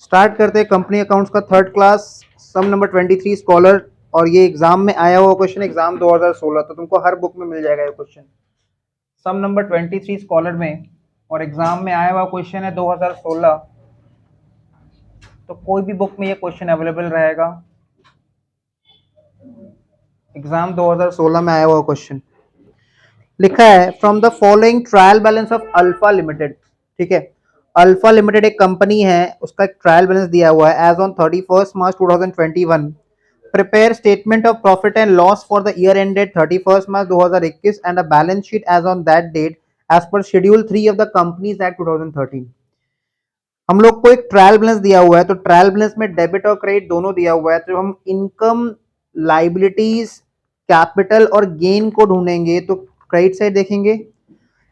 Start करते हैं company accounts का थर्ड क्लास सम नंबर 23 स्कॉलर। और ये एग्जाम में आया हुआ क्वेश्चन, एग्जाम 2016, तो तुमको हर बुक में मिल जाएगा ये क्वेश्चन सम नंबर 23 स्कॉलर में, और एग्जाम में आया हुआ क्वेश्चन है 2016। तो कोई भी बुक में ये क्वेश्चन अवेलेबल रहेगा। एग्जाम 2016 में आया हुआ क्वेश्चन लिखा है from the following trial balance of Alpha limited. ठीक है, अल्फा लिमिटेड एक कंपनी है, उसका एक ट्रायल बैलेंस दिया हुआ है as on 31 March 2021। Prepare statement of profit and loss for the year ended 31 March 2021 and a balance sheet as on that date as per schedule 3 of the Companies Act 2013। हम लोग को एक trial balance दिया हुआ है, तो trial balance में debit और क्रेडिट दोनों दिया हुआ है। तो हम इनकम, लाइबिलिटीज, कैपिटल और गेन को ढूंढेंगे तो क्रेडिट साइड देखेंगे,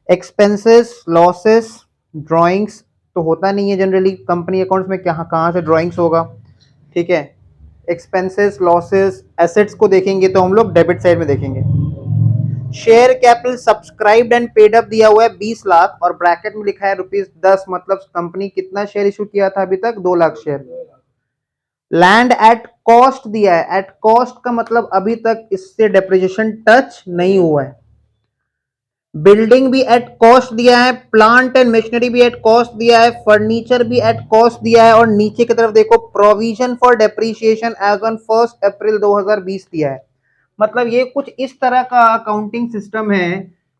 एक्सपेंसेस, लॉसेस, ड्राइंग्स तो होता नहीं है जनरली कंपनी अकाउंट्स में, क्या कहाँ से ड्राइंग्स होगा। ठीक है, एक्सपेंसेस, लॉसेस, एसेट्स को देखेंगे तो हम लोग डेबिट साइड में देखेंगे। Share capital subscribed and paid up दिया हुआ है 20 लाख और ब्रैकेट में लिखा है ₹10, मतलब कंपनी कितना शेयर इशू किया था अभी तक, 2 lakh share. Land at cost दिया है, एट कॉस्ट का मतलब अभी तक इससे डेप्रिसिएशन टच नहीं हुआ है। बिल्डिंग भी एट कॉस्ट दिया है, प्लांट एंड मशीनरी भी एट कॉस्ट दिया है, फर्नीचर भी एट कॉस्ट दिया है, और नीचे की तरफ देखो provision for depreciation as on 1 April 2020 दिया है। मतलब ये कुछ इस तरह का अकाउंटिंग सिस्टम है,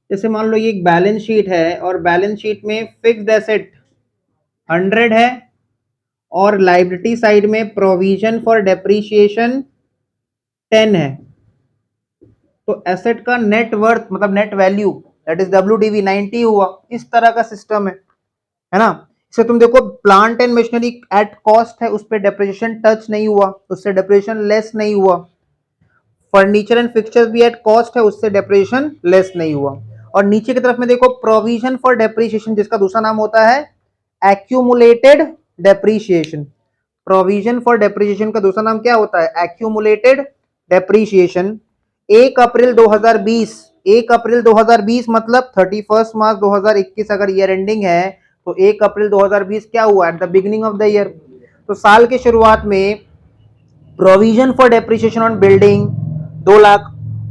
जैसे मान लो ये एक बैलेंस शीट है और बैलेंस शीट में फिक्स्ड एसेट 100 है और लाइबिलिटी साइड में प्रोविजन फॉर डेप्रिसिएशन 10 है। तो एसेट का नेट वर्थ मतलब net value that is WDV 90 हुआ। इस तरह का सिस्टम है ना। इसे तुम देखो plant and machinery at cost है, उस पर डेप्रिसिएशन टच नहीं हुआ, उससे डेप्रिसिएशन लेस नहीं हुआ। फर्नीचर एंड फिक्सचर्स भी एट कॉस्ट है, उससे डेप्रिसिएशन लेस नहीं हुआ। और नीचे की तरफ में देखो प्रोविजन फॉर डेप्रिसिएशन, जिसका दूसरा नाम होता है accumulated depreciation. Provision for depreciation का दूसरा नाम क्या होता है, एक्यूमुलेटेड डेप्रिसिएशन। 1 अप्रैल 2020, 1 अप्रैल 2020 मतलब 31 मार्च 2021 अगर ईयर एंडिंग है तो 1 अप्रैल 2020 क्या हुआ, at the beginning of the year. तो साल के शुरुआत में provision for depreciation on building 2 lakh,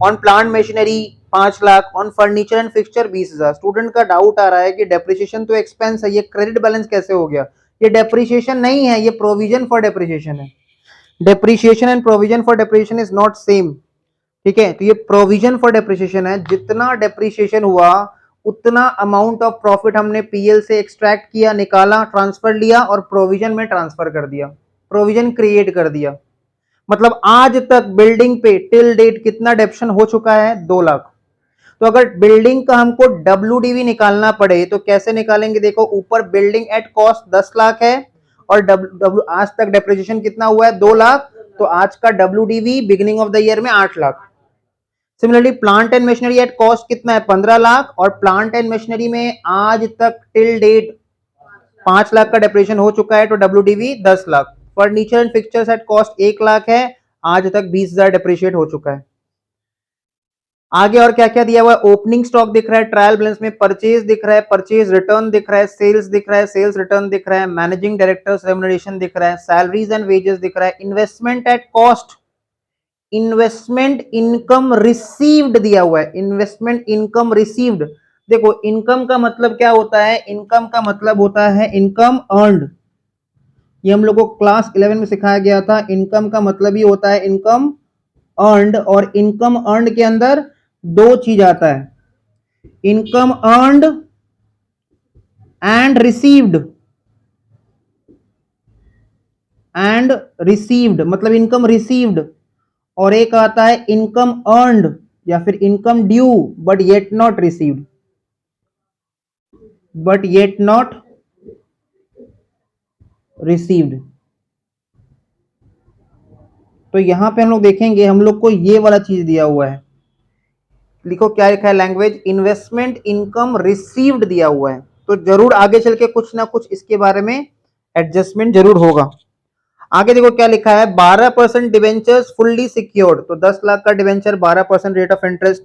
on plant machinery 5 lakh, on furniture and fixture 20,000। Student का डाउट आ रहा है कि डेप्रिसिएशन तो एक्सपेंस है, ये क्रेडिट बैलेंस कैसे हो गया। ये डेप्रिसिएशन नहीं है, ये प्रोविजन फॉर डेप्रिसिएशन है। Depreciation and provision for depreciation is not same. ठीक है, तो ये प्रोविजन फॉर डेप्रिसिएशन है, जितना डेप्रिसिएशन हुआ उतना अमाउंट ऑफ प्रॉफिट हमने पीएल से एक्सट्रैक्ट किया, निकाला, ट्रांसफर लिया और प्रोविजन में ट्रांसफर कर दिया, प्रोविजन क्रिएट कर दिया। मतलब आज तक बिल्डिंग पे टिल डेट कितना डेप्शन हो चुका है, 2 लाख। तो अगर बिल्डिंग का हमको WDV निकालना पड़े तो कैसे निकालेंगे, देखो ऊपर बिल्डिंग एट कॉस्ट 10 लाख है और आज तक डेप्रिसिएशन कितना हुआ है, 2 लाख। तो आज का WDV beginning of the year में 8 lakh. Similarly plant and machinery at cost कितना है, 15 लाख, और प्लांट एंड मशीनरी में आज तक टिल डेट 5 लाख का डेप्रिसिएशन हो चुका है, तो WDV 10 lakh. Furniture and fixtures at cost 1 lakh है, आज तक 20,000 डेप्रिशिएट हो चुका है। आगे और क्या क्या दिया हुआ है, ओपनिंग स्टॉक दिख रहा है, ट्रायल बैलेंस में परचेज दिख रहा है, परचेज रिटर्न दिख रहा है, सेल्स दिख रहा है, सेल्स रिटर्न दिख रहा है, मैनेजिंग डायरेक्टर्स रेम्युनरेशन दिख रहा है, सैलरीज एंड वेजेस दिख रहा है, investment at cost, investment income received दिया हुआ है, इन्वेस्टमेंट इनकम रिसीव्ड। देखो इनकम का मतलब क्या होता है, इनकम का मतलब होता है इनकम अर्नड। ये हम लोग को क्लास 11 में सिखाया गया था। इनकम का मतलब ही होता है इनकम अर्नड, और इनकम अर्नड के अंदर दो चीज आता है, income earned and received. And received मतलब इनकम रिसीव्ड, और एक आता है इनकम अर्नड या फिर income due but yet not received, but yet not received. तो यहां पे हम लोग देखेंगे, हम लोग को ये वाला चीज दिया हुआ है, लिखो क्या लिखा है, लैंग्वेज इन्वेस्टमेंट इनकम रिसीव्ड दिया हुआ है। तो जरूर आगे चल के कुछ ना कुछ इसके बारे में एडजस्टमेंट जरूर होगा। आगे देखो क्या लिखा है, 12% डिवेंचर्स फुल्ली सिक्योर्ड। तो 10 लाख का debenture 12% rate of interest,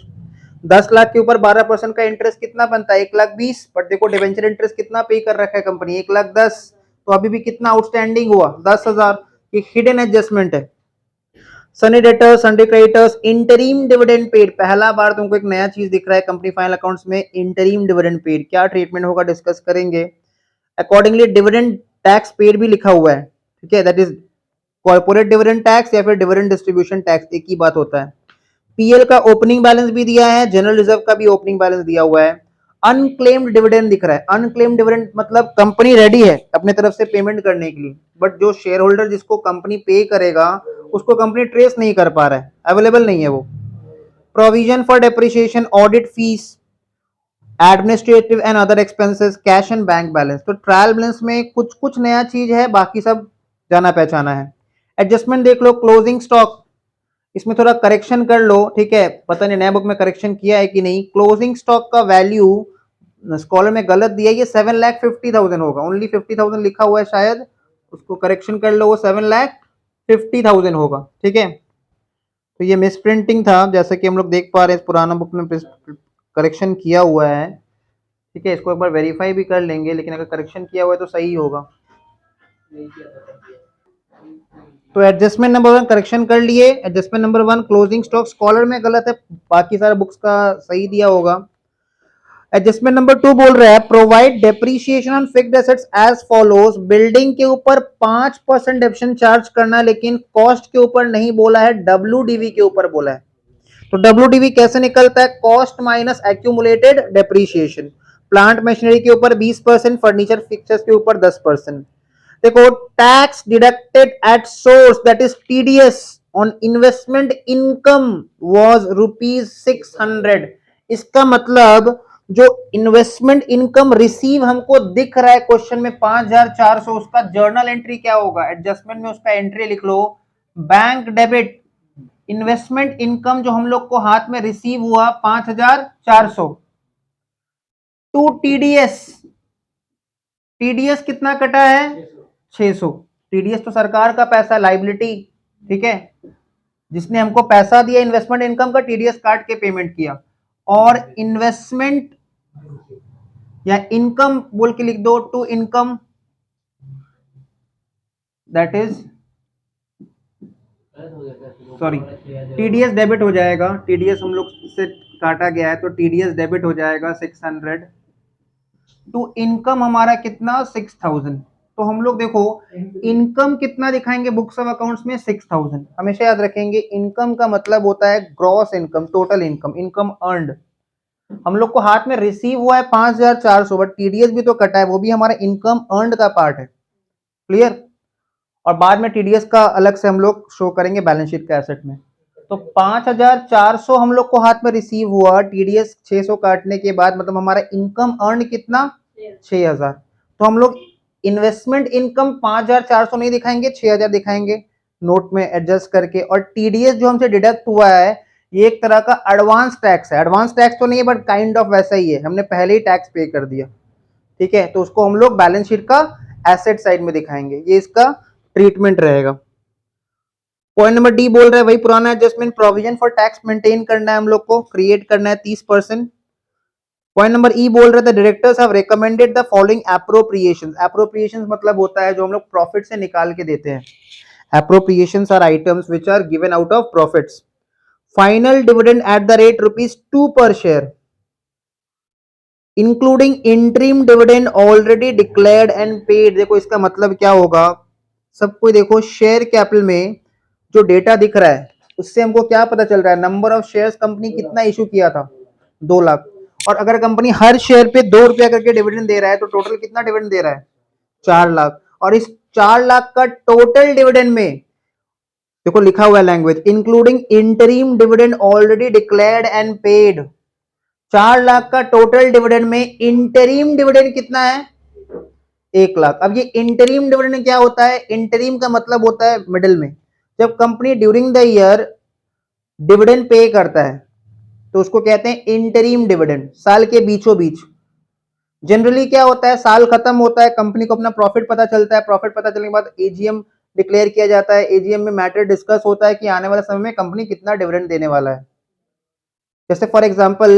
10 lakh के ऊपर 12% का इंटरेस्ट कितना बनता है, 1,20,000। बट देखो डिवेंचर इंटरेस्ट कितना पे कर रखा है कंपनी, 1,10,000। तो अभी भी कितना आउटस्टैंडिंग हुआ 10,000, ये हिडन एडजस्टमेंट है। Sunny debtors, Sunday creditors, interim dividend paid, पहला बार तुमको एक नया चीज दिख रहा है कंपनी फाइनल अकाउंट्स में, इंटरिम डिविडेंड पेड, क्या ट्रीटमेंट होगा डिस्कस करेंगे। अकॉर्डिंगली डिविडेंड टैक्स पेड भी लिखा हुआ है, ठीक है, that is corporate dividend tax या फिर डिविडेंड डिस्ट्रीब्यूशन टैक्स, एक ही बात होता है। पीएल का ओपनिंग बैलेंस भी दिया है, जनरल रिजर्व का भी ओपनिंग बैलेंस दिया हुआ है। अनक्लेम्ड डिविडेंड दिख रहा है, अनक्लेम्ड डिविडेंड मतलब कंपनी रेडी है अपने तरफ से पेमेंट करने के लिए, बट जो शेयर होल्डर जिसको कंपनी पे करेगा उसको कंपनी ट्रेस नहीं कर पा रहा है, अवेलेबल नहीं है वो। Provision for depreciation, audit fees, administrative and other expenses, cash and bank balance. तो ट्रायल बैलेंस में कुछ कुछ नया चीज है, बाकी सब जाना पहचाना है। एडजस्टमेंट देख लो, क्लोजिंग स्टॉक, इसमें थोड़ा करेक्शन कर लो, ठीक है, पता नहीं नया बुक में करेक्शन किया है कि नहीं। क्लोजिंग स्टॉक का वैल्यू स्कॉलर में गलत दिया, ये 7,50,000 होगा, ओनली 50,000 लिखा हुआ है शायद, उसको करेक्शन कर लो, वो 7,50,000 होगा, ठीक है। तो ये मिस प्रिंटिंग था, जैसा कि हम लोग देख पा रहे हैं, पुराना बुक में करेक्शन किया हुआ है, ठीक है, इसको एक बार वेरीफाई भी कर लेंगे, लेकिन अगर करेक्शन किया हुआ है तो सही होगा। तो एडजस्टमेंट नंबर 1 करेक्शन कर लिए, adjustment number 1 closing stock scholar में गलत है, बाकी सारे बुक्स का सही दिया होगा। एडजस्टमेंट नंबर 2 बोल रहा है provide depreciation on fixed assets as follows, building के ऊपर 5% डेप्शन चार्ज करना, लेकिन कॉस्ट के ऊपर नहीं बोला है, डब्ल्यूडीवी के ऊपर बोला है। तो डब्ल्यूडीवी कैसे निकलता है, cost minus accumulated depreciation. Plant machinery के ऊपर 20%, फर्नीचर फिक्चर्स के ऊपर 10%। देखो, tax deducted at source that is TDS on investment income was ₹600। इसका मतलब जो इन्वेस्टमेंट इनकम रिसीव हमको दिख रहा है क्वेश्चन में 5,400, उसका जर्नल एंट्री क्या होगा, एडजस्टमेंट में उसका एंट्री लिख लो, बैंक डेबिट इन्वेस्टमेंट इनकम जो हम लोग को हाथ में रिसीव हुआ 5,400 टू टीडीएस, टीडीएस कितना कटा है 600। टीडीएस तो सरकार का पैसा, लाइबिलिटी, ठीक है, जिसने हमको पैसा दिया इन्वेस्टमेंट इनकम का, टीडीएस काट के पेमेंट किया। और इन्वेस्टमेंट या इनकम बोल के लिख दो, to income, that is sorry, TDS debit हो जाएगा, टीडीएस हम लोग से काटा गया है तो टीडीएस डेबिट हो जाएगा 600 टू इनकम हमारा कितना 6,000। तो हम लोग देखो इनकम कितना दिखाएंगे बुक्स ऑफ अकाउंट्स में 6,000। हमेशा याद रखेंगे इनकम का मतलब होता है gross income, total income, income earned. हम लोग को हाथ में रिसीव हुआ है 5,400, बट टीडीएस भी तो कटा है, वो भी हमारा इनकम अर्नड का पार्ट है, क्लियर। और बाद में टीडीएस का अलग से हम लोग शो करेंगे बैलेंस शीट का एसेट में। तो 5,400 हम लोग को हाथ में रिसीव हुआ, टीडीएस 600 काटने के बाद, मतलब हमारा इनकम अर्न कितना 6,000। तो हम लोग इन्वेस्टमेंट इनकम 5,400 नहीं दिखाएंगे, 6,000 दिखाएंगे नोट में एडजस्ट करके। और टीडीएस जो हमसे डिडक्ट हुआ है ये एक तरह का एडवांस टैक्स है, एडवांस टैक्स तो नहीं है बट काइंड ऑफ वैसा ही है, हमने पहले ही टैक्स पे कर दिया, ठीक है। तो उसको हम लोग बैलेंस शीट का एसेट साइड में दिखाएंगे, ये इसका ट्रीटमेंट रहेगा। पॉइंट नंबर डी बोल रहा है वही पुराना adjustment, provision for tax maintain करना है, हम लोग को क्रिएट करना है 30%। पॉइंट नंबर ई बोल रहा था directors have recommended the following appropriations. Appropriations मतलब होता है जो हम लोग प्रॉफिट से निकाल के देते हैं। Appropriations are items which are given out of profits. Final dividend at the rate ₹2 per share including interim dividend already declared and paid. देखो इसका मतलब क्या होगा, सबको देखो शेयर कैपिटल में जो डेटा दिख रहा है उससे हमको क्या पता चल रहा है, नंबर ऑफ शेयर्स कंपनी कितना इशू किया था 2 लाख, और अगर कंपनी हर शेयर पे ₹2 करके डिविडेंड दे रहा है तो टोटल कितना डिविडेंड दे रहा है 4 लाख। और इस 4 लाख का टोटल डिविडेंड में देखो लिखा हुआ है language including interim dividend already declared and paid. 4 lakh का टोटल डिविडेंड में इंटरिम डिविडेंड कितना है 1 लाख। अब ये इंटरिम डिविडेंड क्या होता है, इंटरिम का मतलब होता है मिडिल में, जब company during the year dividend pay करता है तो उसको कहते हैं इंटरिम डिविडेंड, साल के बीचों बीच। जनरली क्या होता है, साल खत्म होता है, कंपनी को अपना प्रॉफिट पता चलता है, प्रॉफिट पता चलने के बाद एजीएम डिक्लेयर किया जाता है, एजीएम में मैटर डिस्कस होता है कि आने वाले समय में कंपनी कितना डिविडेंड देने वाला है। जैसे फॉर एग्जांपल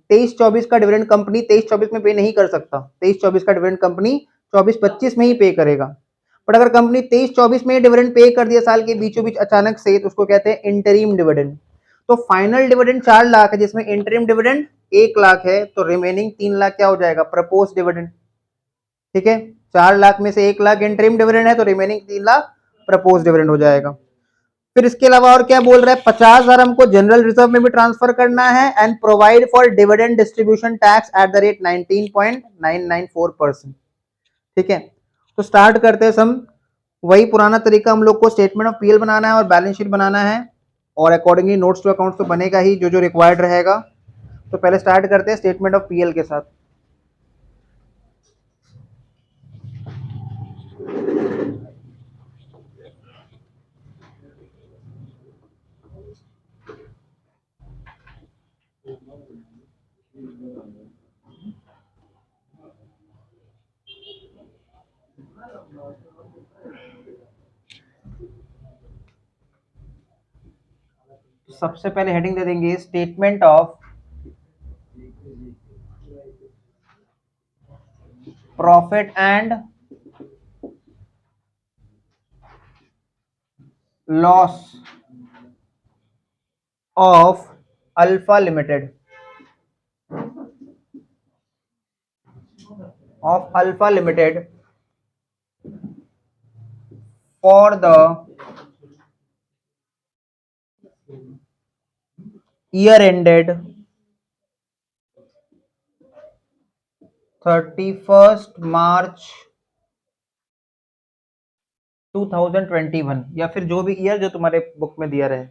23-24 का डिविडेंड कंपनी 23-24 में पे नहीं कर सकता, 23-24 का डिविडेंड कंपनी 24-25 में ही पे करेगा। बट अगर कंपनी 23-24 में ही डिविडेंड पे कर दिया साल के बीचों बीच अचानक से, तो उसको कहते हैं इंटरिम डिविडेंड। तो फाइनल डिविडेंड 4 लाख है, जिसमें इंटरिम डिविडेंड 1 लाख है, तो रिमेनिंग 3 लाख क्या हो जाएगा, प्रपोज डिविडेंड। ठीक है, 4 लाख में से 1 लाख इंटरिम डिविडेंड है, तो रिमेनिंग 3 लाख प्रपोज डिविडेंड हो जाएगा। फिर इसके अलावा और क्या बोल रहा है, 50,000 हमको जनरल रिजर्व में भी ट्रांसफर करना है and provide for dividend distribution tax at the rate 19.994%। ठीक है, तो स्टार्ट करते हैं सम। वही पुराना तरीका, हम लोग को स्टेटमेंट ऑफ पीएल बनाना है और बैलेंस शीट बनाना है, और अकॉर्डिंगली नोट्स टू अकाउंट्स तो बनेगा ही, जो जो रिक्वायर्ड रहेगा। तो पहले स्टार्ट करते हैं स्टेटमेंट ऑफ पीएल के साथ। सबसे पहले हेडिंग दे देंगे statement of profit and loss of Alpha limited, of Alpha Limited for the year ended 31st March 2021, या फिर जो भी ईयर जो तुम्हारे बुक में दिया रहे।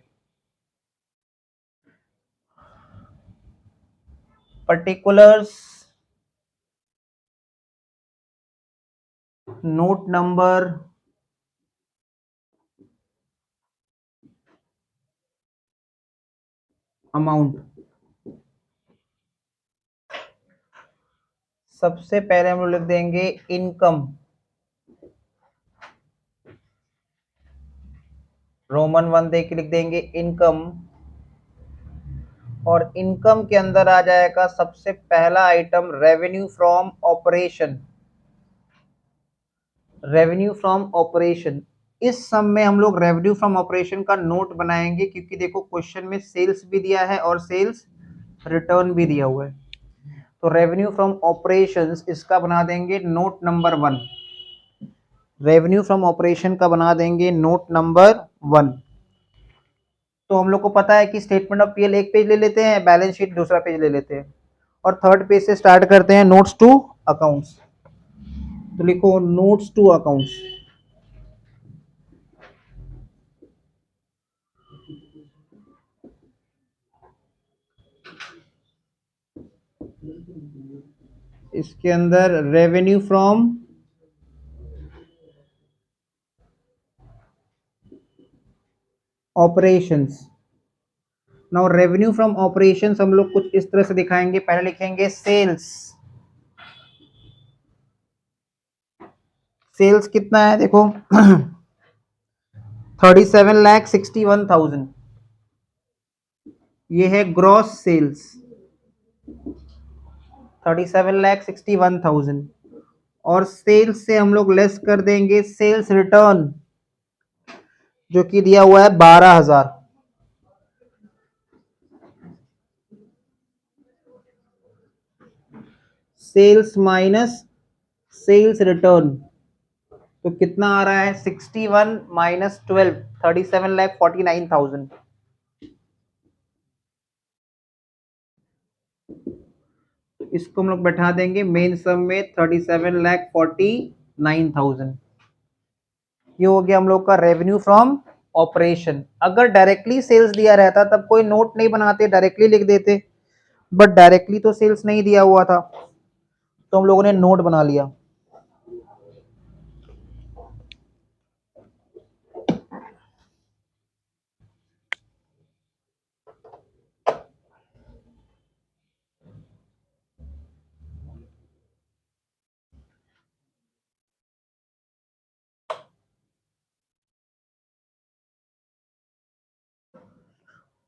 Particulars note number amount. सबसे पहले हम लोग लिख देंगे इनकम, रोमन 1 दे के लिख देंगे इनकम, और इनकम के अंदर आ जाएगा सबसे पहला item revenue from operation. Revenue from operation, इस सम में हम लोग रेवेन्यू फ्रॉम ऑपरेशन का नोट बनाएंगे, क्योंकि देखो क्वेश्चन में सेल्स भी दिया है और सेल्स रिटर्न भी दिया हुआ है। तो रेवेन्यू फ्रॉम ऑपरेशंस इसका बना देंगे note number 1। Revenue from operation का बना देंगे नोट नंबर 1। तो हम लोग को पता है कि स्टेटमेंट ऑफ पीएल एक पेज ले लेते हैं, बैलेंस शीट दूसरा पेज ले लेते हैं, और थर्ड पेज से स्टार्ट करते हैं नोट्स टू अकाउंट्स। तो लिखो नोट्स टू अकाउंट्स। इसके अंदर revenue from operations. Now revenue from operations हम लोग कुछ इस तरह से दिखाएंगे। पहले लिखेंगे सेल्स। सेल्स कितना है देखो 37,61,000, ये है ग्रॉस सेल्स 37,61,000। और सेल्स से हम लोग लेस कर देंगे सेल्स रिटर्न, जो कि दिया हुआ है 12,000। सेल्स माइनस सेल्स रिटर्न, तो कितना आ रहा है 61 माइनस 12, 37,49,000। इसको हम लोग बैठा देंगे मेन सम में 37,49,000। ये हो गया हम लोग का रेवेन्यू फ्रॉम ऑपरेशन। अगर डायरेक्टली सेल्स दिया रहता तब कोई नोट नहीं बनाते, डायरेक्टली लिख देते, बट डायरेक्टली तो सेल्स नहीं दिया हुआ था, तो हम लोगों ने नोट बना लिया।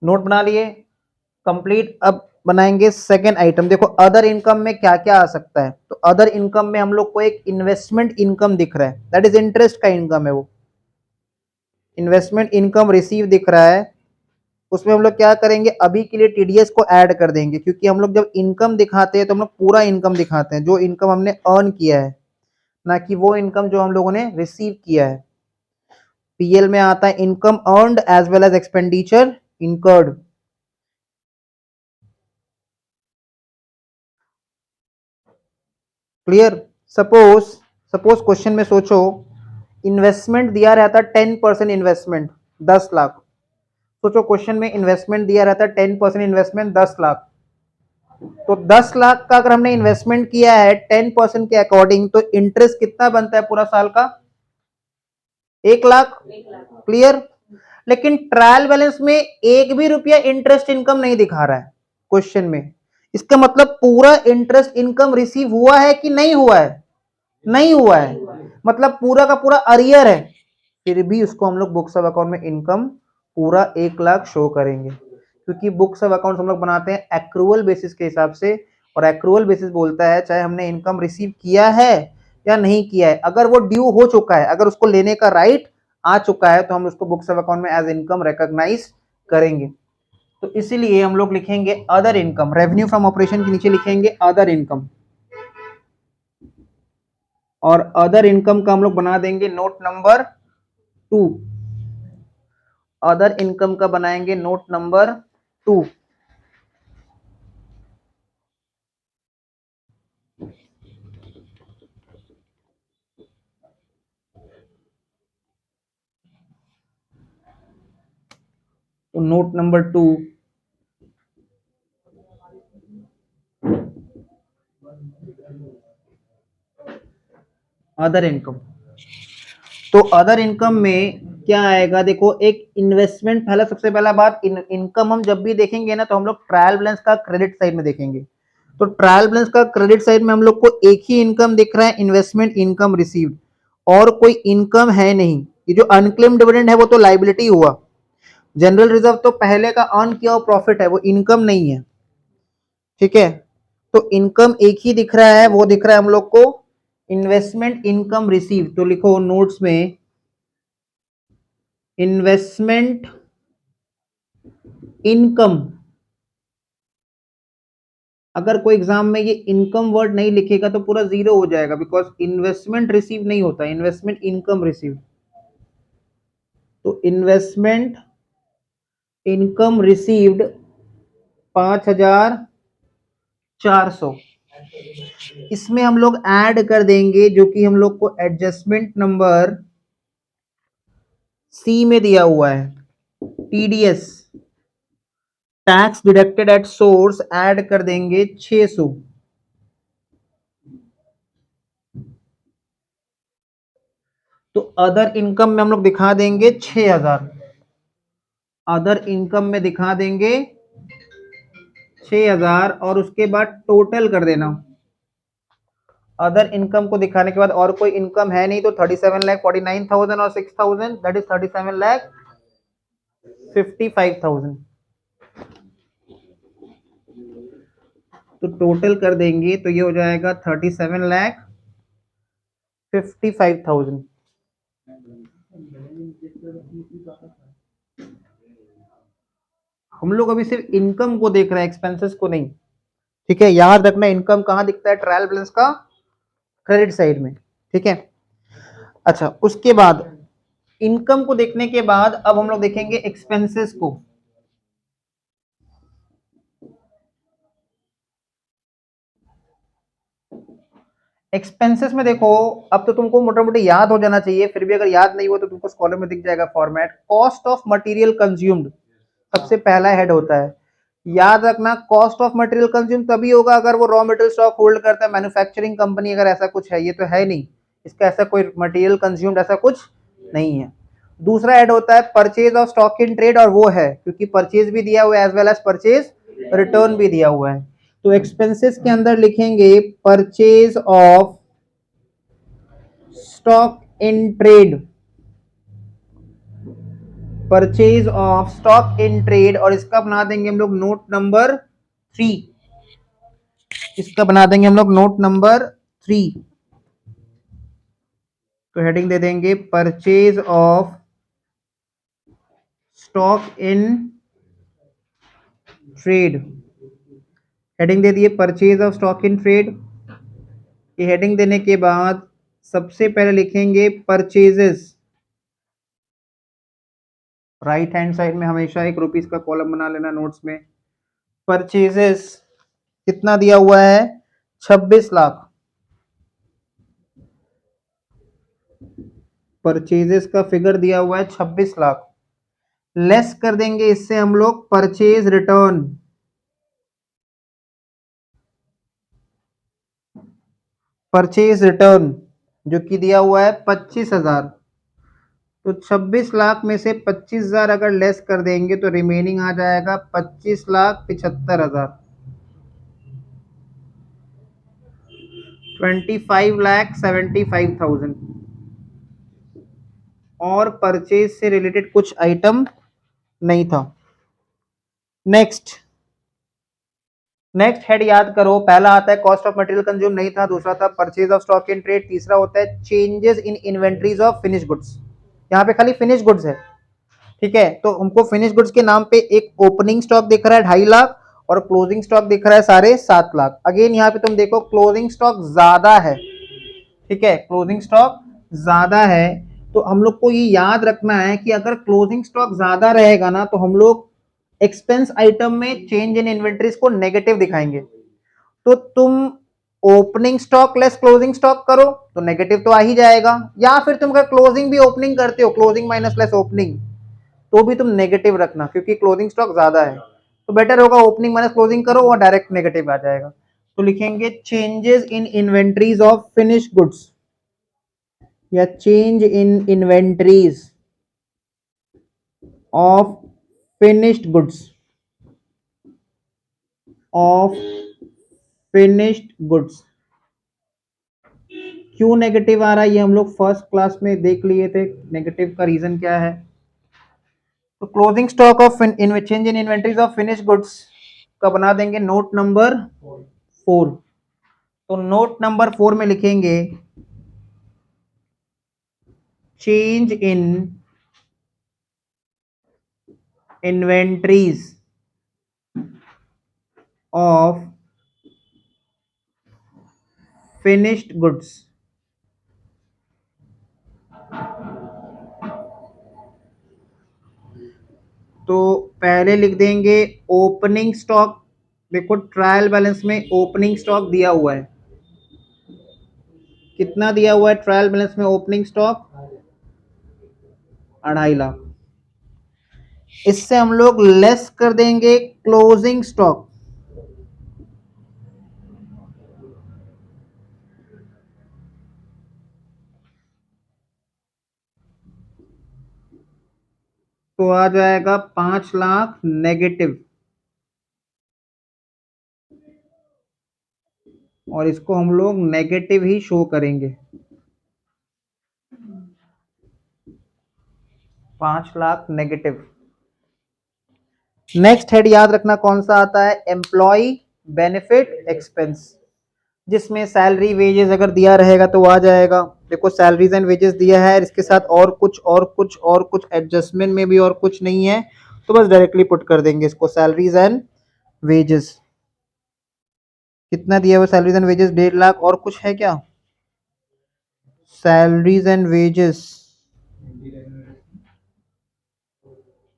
नोट बना लिए। कंप्लीट। अब बनाएंगे सेकेंड आइटम। देखो अदर इनकम में क्या क्या आ सकता है, तो अदर इनकम में हम लोग को एक इन्वेस्टमेंट इनकम दिख रहा है, दैट इज इंटरेस्ट का इनकम है वो, इन्वेस्टमेंट इनकम रिसीव दिख रहा है। उसमें हम लोग क्या करेंगे, अभी के लिए टीडीएस को ऐड कर देंगे, क्योंकि हम लोग जब इनकम दिखाते हैं तो हम लोग पूरा इनकम दिखाते हैं, जो इनकम हमने अर्न किया है, ना कि वो इनकम जो हम लोगों ने रिसीव किया है। पीएल में आता है income earned as well as expenditure incurred. Clear. Suppose suppose question में सोचो, इन्वेस्टमेंट दिया रहता 10% इन्वेस्टमेंट 10 लाख। सोचो क्वेश्चन में इन्वेस्टमेंट दिया रहता 10% इन्वेस्टमेंट 10 लाख। तो 10 लाख का अगर हमने इन्वेस्टमेंट किया है 10% के अकॉर्डिंग, तो इंटरेस्ट कितना बनता है पूरा साल का? 1 लाख। क्लियर। लेकिन ट्रायल बैलेंस में एक भी रुपया इंटरेस्ट इनकम नहीं दिखा रहा है क्वेश्चन में। इसका मतलब पूरा इंटरेस्ट इनकम रिसीव हुआ है कि नहीं हुआ है? नहीं हुआ है, मतलब पूरा का पूरा अरियर है। फिर भी उसको हम लोग बुक्स ऑफ अकाउंट में इनकम पूरा 1 लाख शो करेंगे, क्योंकि बुक्स ऑफ अकाउंट हम लोग बनाते हैं एक्रूअल बेसिस के हिसाब से, और एक्रूअल बेसिस बोलता है चाहे हमने इनकम रिसीव किया है या नहीं किया है, अगर वो ड्यू हो चुका है, अगर उसको लेने का राइट आ चुका है, तो हम उसको बुक्स ऑफ अकाउंट में एज इनकम रिकॉग्नाइज करेंगे। तो इसीलिए हम लोग लिखेंगे other income, revenue from operation के नीचे लिखेंगे अदर इनकम, और अदर इनकम का हम लोग बना देंगे नोट नंबर 2। अदर इनकम का बनाएंगे नोट नंबर 2। तो नोट नंबर 2, अदर इनकम। तो अदर इनकम में क्या आएगा, देखो एक इन्वेस्टमेंट, पहला सबसे पहला बात, इनकम हम जब भी देखेंगे ना, तो हम लोग ट्रायल बैलेंस का क्रेडिट साइड में देखेंगे। तो ट्रायल बैलेंस का क्रेडिट साइड में हम लोग को एक ही इनकम दिख रहा है, इन्वेस्टमेंट इनकम रिसीव्ड, और कोई इनकम है नहीं। ये जो अनक्लेम डिविडेंड है वो तो लाइबिलिटी हुआ, जनरल रिजर्व तो पहले का अर्न किया हुआ प्रॉफिट है, वो इनकम नहीं है। ठीक है, तो इनकम एक ही दिख रहा है, वो दिख रहा है हम लोग को इन्वेस्टमेंट इनकम रिसीव। तो लिखो नोट्स में इन्वेस्टमेंट इनकम। अगर कोई एग्जाम में ये इनकम वर्ड नहीं लिखेगा तो पूरा जीरो हो जाएगा, बिकॉज इन्वेस्टमेंट रिसीव नहीं होता, इन्वेस्टमेंट इनकम रिसीव। तो इन्वेस्टमेंट इनकम रिसीव्ड 5,400, इसमें हम लोग ऐड कर देंगे जो कि हम लोग को एडजस्टमेंट नंबर सी में दिया हुआ है, TDS, tax deducted at source, add कर देंगे 600। तो अदर इनकम में हम लोग दिखा देंगे 6,000, अदर इनकम में दिखा देंगे 6,000, और उसके बाद टोटल कर देना। अदर इनकम को दिखाने के बाद और कोई इनकम है नहीं, तो 37,49,000 और 6,000, दैट इज 37,55,000। तो टोटल कर देंगे तो ये हो जाएगा 37,55,000। हम लोग अभी सिर्फ इनकम को देख रहे हैं, एक्सपेंसेस को नहीं। ठीक है, याद रखना इनकम कहां दिखता है, ट्रायल बैलेंस का क्रेडिट साइड में। ठीक है, अच्छा उसके बाद इनकम को देखने के बाद अब हम लोग देखेंगे एक्सपेंसेस को। एक्सपेंसेस में देखो, अब तो तुमको मोटा मोटी याद हो जाना चाहिए, फिर भी अगर याद नहीं हो तो तुमको स्कॉलर में दिख जाएगा format. Cost of material consumed सबसे पहला हेड होता है। याद रखना कॉस्ट ऑफ मटेरियल कंज्यूम तभी होगा अगर वो रॉ मटेरियल स्टॉक होल्ड करता है, मैन्युफैक्चरिंग कंपनी अगर ऐसा कुछ है, ये तो है नहीं, इसका ऐसा कोई मटेरियल कंज्यूम्ड ऐसा कुछ नहीं है। दूसरा हेड होता है purchase of stock in trade, और वो है क्योंकि परचेज भी दिया हुआ है as well as purchase return भी दिया हुआ है। तो एक्सपेंसेस के अंदर लिखेंगे purchase of stock in trade, purchase of stock in trade, और इसका बना देंगे हम लोग नोट नंबर 3। इसका बना देंगे हम लोग नोट नंबर 3। तो हेडिंग दे देंगे purchase of stock in trade. Heading दे दिए purchase of stock in trade. ये हेडिंग देने के बाद सबसे पहले लिखेंगे परचेजेस। राइट हैंड साइड में हमेशा एक रुपीस का कॉलम बना लेना नोट्स में। परचेजेस कितना दिया हुआ है? 26 लाख। परचेजेस का फिगर दिया हुआ है 26 लाख। लेस कर देंगे इससे हम लोग परचेज रिटर्न। परचेज रिटर्न जो कि दिया हुआ है 25,000। तो 26 लाख में से 25,000 अगर लेस कर देंगे तो रिमेनिंग आ जाएगा 25,75,000। 25,75,000। और परचेज से रिलेटेड कुछ आइटम नहीं था। नेक्स्ट हेड याद करो, पहला आता है कॉस्ट ऑफ मटेरियल कंज्यूम, नहीं था। दूसरा था purchase of stock in trade. तीसरा होता है changes in inventories of finish goods. यहाँ पे खाली फिनिश गुड्स है, ठीक है। तो हमको फिनिश गुड्स के नाम पे एक ओपनिंग स्टॉक दिख रहा है 2.5 लाख, और क्लोजिंग स्टॉक दिख रहा है 7.5 लाख। अगेन यहाँ पे तुम देखो क्लोजिंग स्टॉक ज्यादा है, ठीक है, क्लोजिंग स्टॉक ज्यादा है। तो हम लोग को ये याद रखना है कि अगर क्लोजिंग स्टॉक ज्यादा रहेगा ना, तो हम लोग एक्सपेंस आइटम में चेंज इन इन्वेंट्रीज को नेगेटिव दिखाएंगे। तो तुम opening stock less closing stock करो तो नेगेटिव तो आ ही जाएगा, या फिर तुम अगर क्लोजिंग भी ओपनिंग करते हो, क्लोजिंग माइनस लेस ओपनिंग, तो भी तुम नेगेटिव रखना, क्योंकि क्लोजिंग स्टॉक ज्यादा है। तो बेटर होगा ओपनिंग माइनस क्लोजिंग करो और डायरेक्ट नेगेटिव आ जाएगा। तो लिखेंगे changes in inventories of finish goods, या change in inventories of finished goods, of finished goods. क्यों नेगेटिव आ रहा है ये हम लोग फर्स्ट क्लास में देख लिए थे, नेगेटिव का रीजन क्या है। तो closing stock of change in inventories of finish goods का बना देंगे नोट नंबर 4। तो नोट नंबर 4 में लिखेंगे change in inventories of finished goods. तो पहले लिख देंगे ओपनिंग स्टॉक। देखो ट्रायल बैलेंस में ओपनिंग स्टॉक दिया हुआ है, कितना दिया हुआ है ट्रायल बैलेंस में ओपनिंग स्टॉक? 2.5 लाख। इससे हम लोग लेस कर देंगे क्लोजिंग स्टॉक। तो आ जाएगा 5 लाख नेगेटिव, और इसको हम लोग नेगेटिव ही शो करेंगे। 5 लाख नेगेटिव। नेक्स्ट हेड याद रखना कौन सा आता है? एम्प्लॉय बेनिफिट एक्सपेंस, जिसमें सैलरी वेजेस अगर दिया रहेगा तो आ जाएगा। देखो सैलरीज एंड वेजेस दिया है, इसके साथ और कुछ एडजस्टमेंट में भी और कुछ नहीं है, तो बस डायरेक्टली पुट कर देंगे इसको सैलरीज एंड वेजेस। कितना दिया हुआ सैलरीज एंड वेजेस? 1.5 लाख। और कुछ है क्या? Salaries and wages,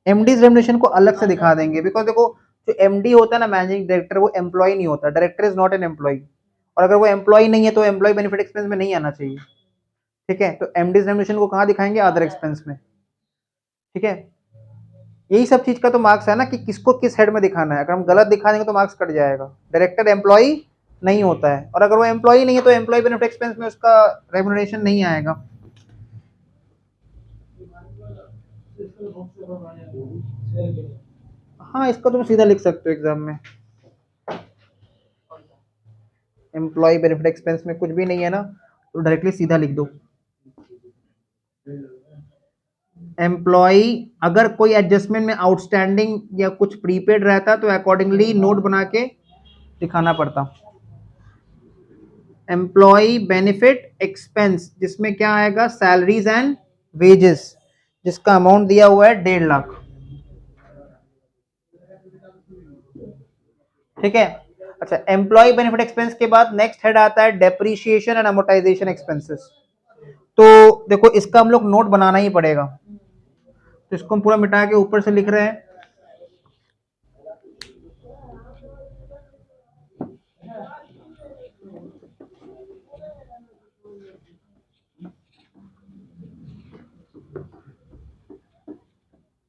MD remuneration को अलग से दिखा देंगे, बिकॉज देखो जो एमडी होता है ना, मैनेजिंग डायरेक्टर, वो एम्प्लॉय नहीं होता। Director is not an employee, और अगर वो एम्प्लॉय नहीं है तो एम्प्लॉय बेनिफिट एक्सपेंस में नहीं आना चाहिए, ठीक है। तो एमडी रेम्युनरेशन को कहाँ दिखाएंगे? अदर एक्सपेंस में, ठीक है। यही सब चीज का तो मार्क्स है ना, कि किसको किस हेड में दिखाना है। अगर हम गलत दिखा देंगे तो मार्क्स कट जाएगा। डायरेक्टर एम्प्लॉय नहीं होता है, और अगर वो एम्प्लॉय नहीं है तो एम्प्लॉय बेनिफिट एक्सपेंस में उसका रेम्युनरेशन नहीं आएगा। हाँ, इसको तुम सीधा लिख सकते हो एग्जाम में, एम्प्लॉय बेनिफिट एक्सपेंस में कुछ भी नहीं है ना, तो डायरेक्टली सीधा लिख दो। एम्प्लॉय अगर कोई एडजस्टमेंट में आउटस्टैंडिंग या कुछ प्रीपेड रहता तो अकॉर्डिंगली नोट बना के दिखाना पड़ता। एम्प्लॉय बेनिफिट एक्सपेंस जिसमें क्या आएगा, सैलरीज एंड वेजेस, जिसका अमाउंट दिया हुआ है 1.5 लाख। ठीक है। अच्छा, एम्प्लॉय बेनिफिट एक्सपेंस के बाद नेक्स्ट हेड आता है डेप्रीशिएशन एंड अमोर्टाइजेशन एक्सपेंसेस। तो देखो इसका हम लोग नोट बनाना ही पड़ेगा, तो इसको हम पूरा मिटा के ऊपर से लिख रहे हैं।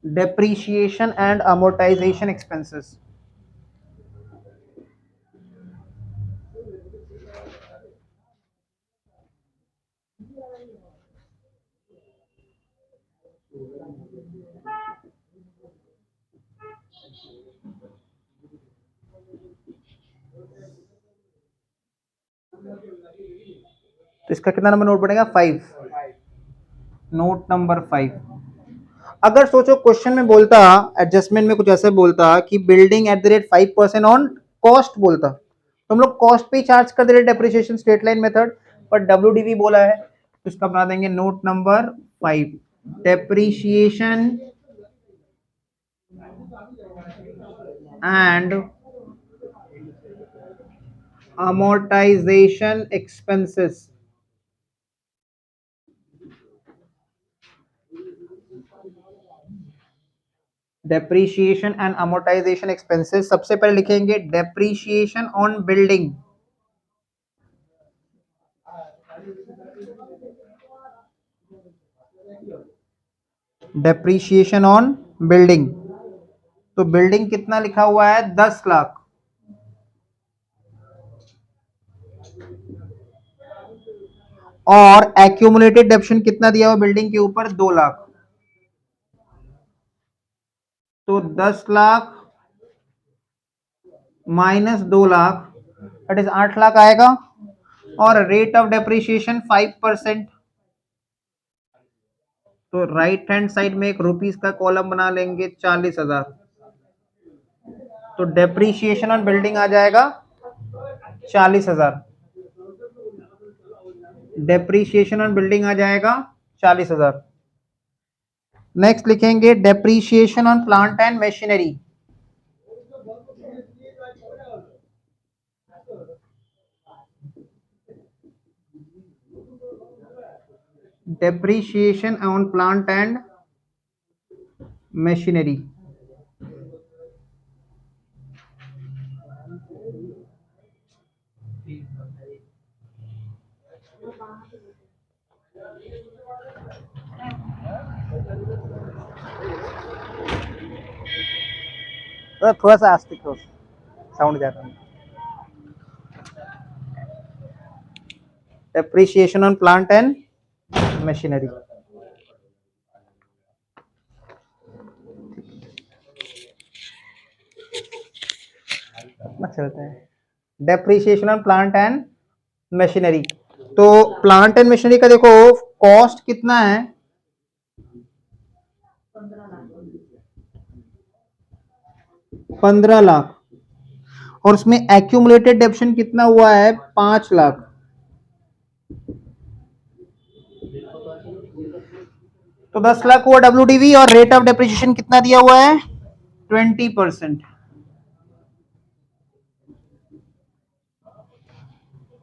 Depreciation and amortisation expenses. तो इसका कितना नंबर नोट पड़ेगा, 5। Note number 5। अगर सोचो क्वेश्चन में बोलता, एडजस्टमेंट में कुछ ऐसे बोलता कि building at the rate 5% on cost बोलता, तो हम लोग कॉस्ट पे चार्ज कर दे रहे डेप्रिसिएशन स्ट्रेट लाइन मेथड, पर डब्ल्यूडीवी बोला है तो इसका बना देंगे note number 5, depreciation and amortization expenses। Depreciation and amortization expenses, सबसे पहले लिखेंगे depreciation on building. Depreciation on building, तो बिल्डिंग कितना लिखा हुआ है, 10 लाख। और एक्यूमुलेटेड डेप्शन कितना दिया हुआ बिल्डिंग के ऊपर, 2 लाख। तो 10 lakh minus 2 lakh, that is 8 lakh आएगा। और रेट ऑफ डेप्रिसिएशन 5%। तो राइट हैंड साइड में एक रुपीस का कॉलम बना लेंगे, 40,000। तो डेप्रीशिएशन ऑन बिल्डिंग आ जाएगा 40,000। डेप्रीशिएशन ऑन बिल्डिंग आ जाएगा 40,000। नेक्स्ट लिखेंगे depreciation on plant and machinery. Depreciation on plant and machinery. तो थोड़ा सा आस्तिक हो, साउंड जाता है। Depreciation on plant and machinery. चलता है depreciation on plant and machinery. तो प्लांट एंड मशीनरी का देखो कॉस्ट कितना है, 15 लाख। और उसमें एक्यूमुलेटेड डेप्शन कितना हुआ है, 5 लाख। तो 10 लाख हुआ डब्ल्यूडीवी, और रेट ऑफ डेप्रिसिएशन कितना दिया हुआ है, 20%।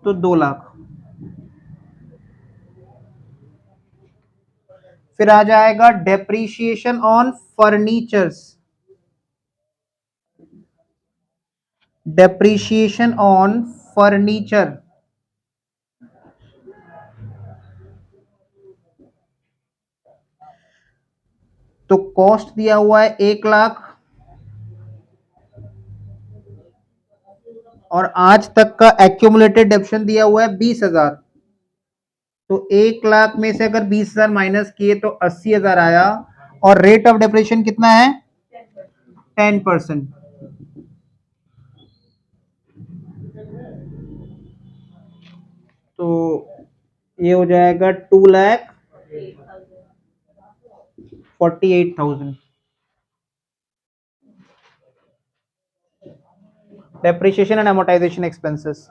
तो 2 लाख। फिर आ जाएगा depreciation on furnitures. Depreciation on furniture, तो कॉस्ट दिया हुआ है 1 लाख, और आज तक का एक्यूमुलेटेड डेप्शन दिया हुआ है 20,000। तो 1 लाख में से अगर 20,000 माइनस किए तो 80,000 आया। और रेट ऑफ डेप्रिसिएशन कितना है, 10%। तो ये हो जाएगा 2 lakh 48,000। Depreciation and amortisation expenses.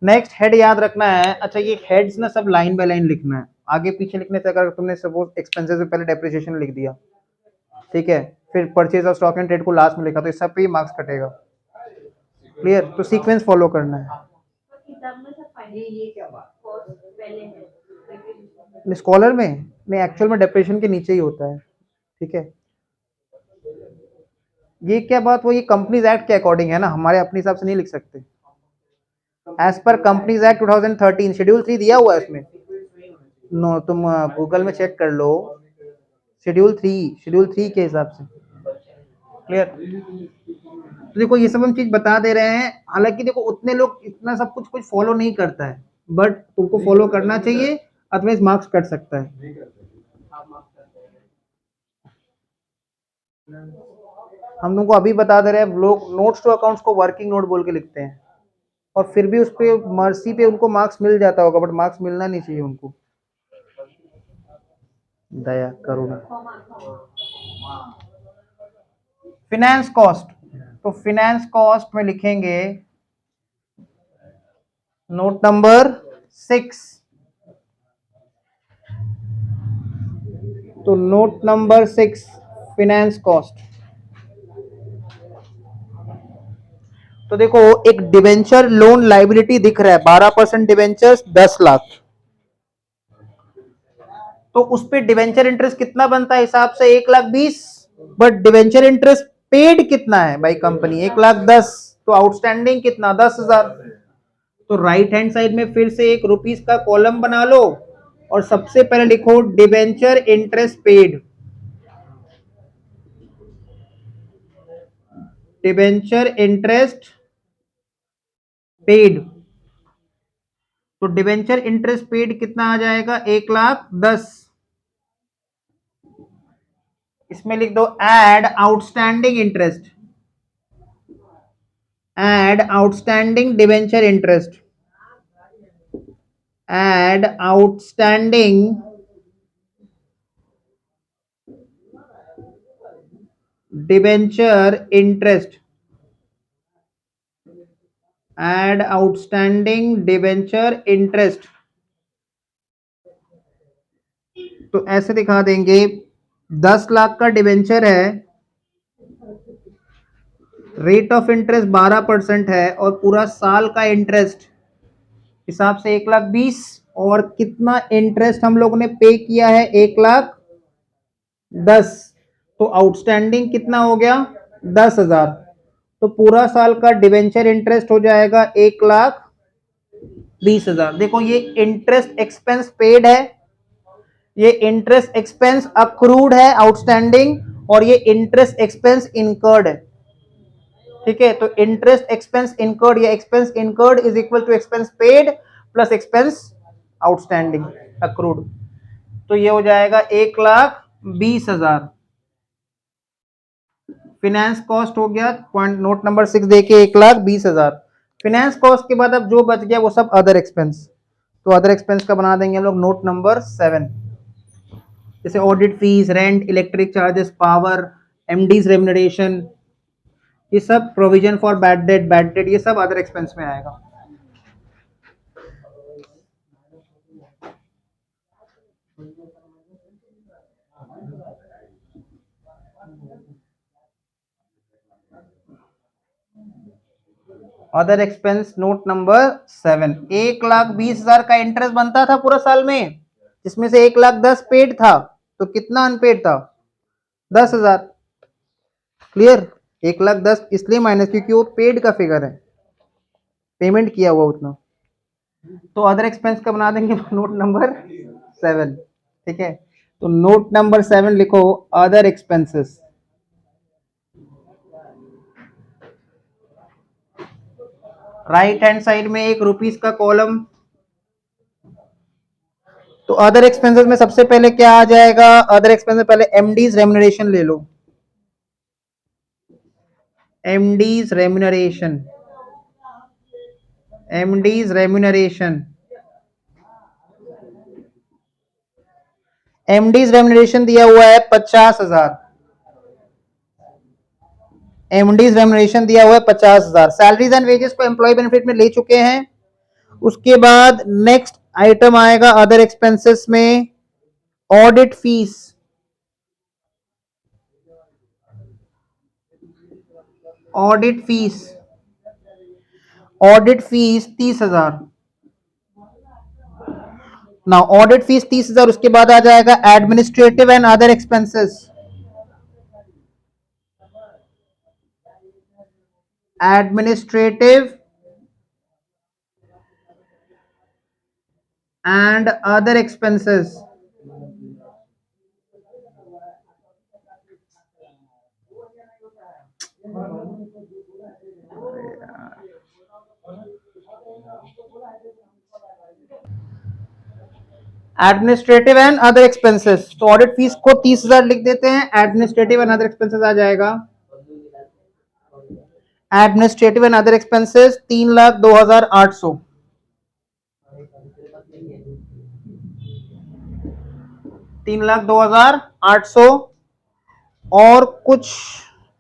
Next head याद रखना है। अच्छा ये हेड्स ना सब लाइन बाय लाइन लिखना है, आगे पीछे लिखने से अगर तुमने सपोज एक्सपेंसेस से पहले डेप्रिसिएशन लिख दिया, ठीक है, फिर purchase of stock and trade को लास्ट में लिखा, तो इस सब पे ही मार्क्स कटेगा। क्लियर? तो सीक्वेंस फॉलो करना है। स्कॉलर में नहीं, एक्चुअल में डेप्रिसिएशन के नीचे ही होता है, ठीक है। ये क्या बात, वो ये कंपनीज एक्ट के अकॉर्डिंग है ना, हमारे अपने हिसाब से नहीं लिख सकते। As per companies Act 2013 schedule 3 दिया हुआ है इसमें। नो, तुम गूगल में चेक कर लो, शेड्यूल 3 के हिसाब से। क्लियर? तो देखो ये सब हम चीज बता दे रहे हैं, हालांकि देखो उतने लोग इतना सब कुछ फॉलो नहीं करता है, बट तुमको फॉलो करना चाहिए, अदरवाइज मार्क्स कट सकता है। हम लोग को अभी बता दे रहे हैं, लोग नोट्स टू अकाउंट्स को वर्किंग नोट बोल के लिखते हैं, और फिर भी उस पे मर्सी पे उनको मार्क्स मिल जाता होगा, बट मार्क्स मिलना नहीं चाहिए उनको। दया करुणा। फिनेंस कॉस्ट, तो फिनेंस कॉस्ट में लिखेंगे नोट नंबर 6। तो नोट नंबर 6 फिनेंस कॉस्ट। तो देखो एक डिवेंचर लोन लाइबिलिटी दिख रहा है 12% डिवेंचर्स 10 लाख, तो उस पे डिवेंचर इंटरेस्ट कितना बनता है हिसाब से 1,20,000, बट डिवेंचर इंटरेस्ट पेड कितना है भाई कंपनी 1,10,000, तो आउटस्टैंडिंग कितना 10,000। तो राइट हैंड साइड में फिर से एक रुपीस का कॉलम बना लो और सबसे पहले लिखो debenture interest paid, debenture interest paid. तो डिवेंचर इंटरेस्ट पेड कितना आ जाएगा 1,10,000। इसमें लिख दो add outstanding interest, add outstanding debenture interest, add outstanding debenture interest, add outstanding debenture interest. तो ऐसे दिखा देंगे 10 लाख का डिवेंचर है, रेट ऑफ इंटरेस्ट 12% है, और पूरा साल का इंटरेस्ट हिसाब से 1,20,000, और कितना इंटरेस्ट हम लोगों ने पे किया है 1,10,000, तो आउटस्टैंडिंग कितना हो गया 10,000। तो पूरा साल का डिवेंचर इंटरेस्ट हो जाएगा 1,20,000। देखो ये इंटरेस्ट एक्सपेंस पेड है, ये इंटरेस्ट एक्सपेंस अक्रूड है आउटस्टैंडिंग, और ये इंटरेस्ट एक्सपेंस इनकर्ड है। ठीक है, तो इंटरेस्ट एक्सपेंस इनकर्ड या expense incurred is equal to expense paid plus expense outstanding accrued. तो ये हो जाएगा 1,20,000। फिनेंस कॉस्ट हो गया पॉइंट नोट नंबर 6 देके 1,20,000। फिनेंस कॉस्ट के बाद अब जो बच गया वो सब अदर एक्सपेंस, तो अदर एक्सपेंस का बना देंगे हम लोग नोट नंबर 7, जैसे audit fees, rent, electric charges, power, MDs remuneration, ये सब प्रोविजन फॉर बैड डेट ये सब अदर एक्सपेंस में आएगा। अदर एक्सपेंस नोट नंबर 7, 1,20,000 का इंटरेस्ट बनता था पूरा साल में, जिसमें से 1,10,000 पेड था, तो कितना अनपेड था 10,000। क्लियर? 1,10,000 इसलिए माइनस क्योंकि वो पेड का फिगर है, पेमेंट किया हुआ उतना। तो अदर एक्सपेंस का बना देंगे नोट नंबर 7। ठीक है, तो नोट नंबर 7 लिखो other expenses. Right hand side में एक रुपीस का कॉलम। तो अदर एक्सपेंसेस में सबसे पहले क्या आ जाएगा, अदर एक्सपेंस में पहले एमडीज रेम्यूनरेशन ले लो, MD's remuneration, MD's remuneration. MD's remuneration दिया हुआ है 50,000, एमडीज रेम्यूनरेशन दिया हुआ है 50,000। सैलरीज एंड वेजेस को एम्प्लॉय बेनिफिट में ले चुके हैं। उसके बाद नेक्स्ट आइटम आएगा अदर एक्सपेंसेस में audit fees, audit fees, audit fees 30,000। ना ऑडिट फीस 30,000। उसके बाद आ जाएगा administrative and other expenses, administrative and other expenses, administrative and other expenses. तो ऑडिट फीस को 30,000 लिख देते हैं, एडमिनिस्ट्रेटिव एंड अदर एक्सपेंसेस आ जाएगा, एडमिनिस्ट्रेटिव एंड अदर एक्सपेंसेस 3,02,800, 3,02,800। और कुछ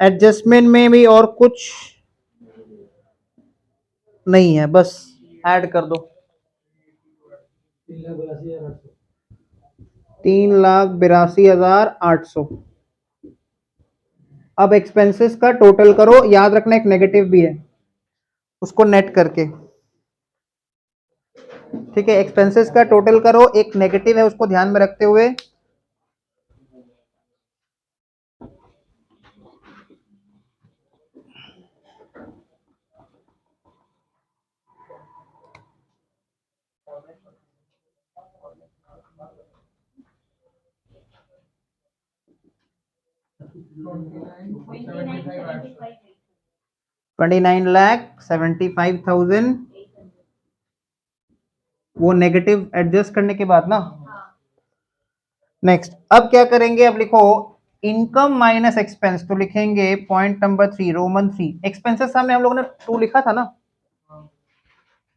एडजस्टमेंट में भी और कुछ नहीं है, बस ऐड कर दो 3,82,800। अब एक्सपेंसेस का टोटल करो, याद रखना एक नेगेटिव भी है, उसको नेट करके, ठीक है। एक्सपेंसेस का टोटल करो, एक नेगेटिव है उसको ध्यान में रखते हुए। $29,75,000, वो नेगेटिव एडजस्ट करने के बाद ना। नेक्स्ट अब क्या करेंगे, अब लिखो इनकम माइनस एक्सपेंस। तो लिखेंगे पॉइंट नंबर 3 रोमन 3, एक्सपेंसेस सामने हम लोगों ने 2 लिखा था ना,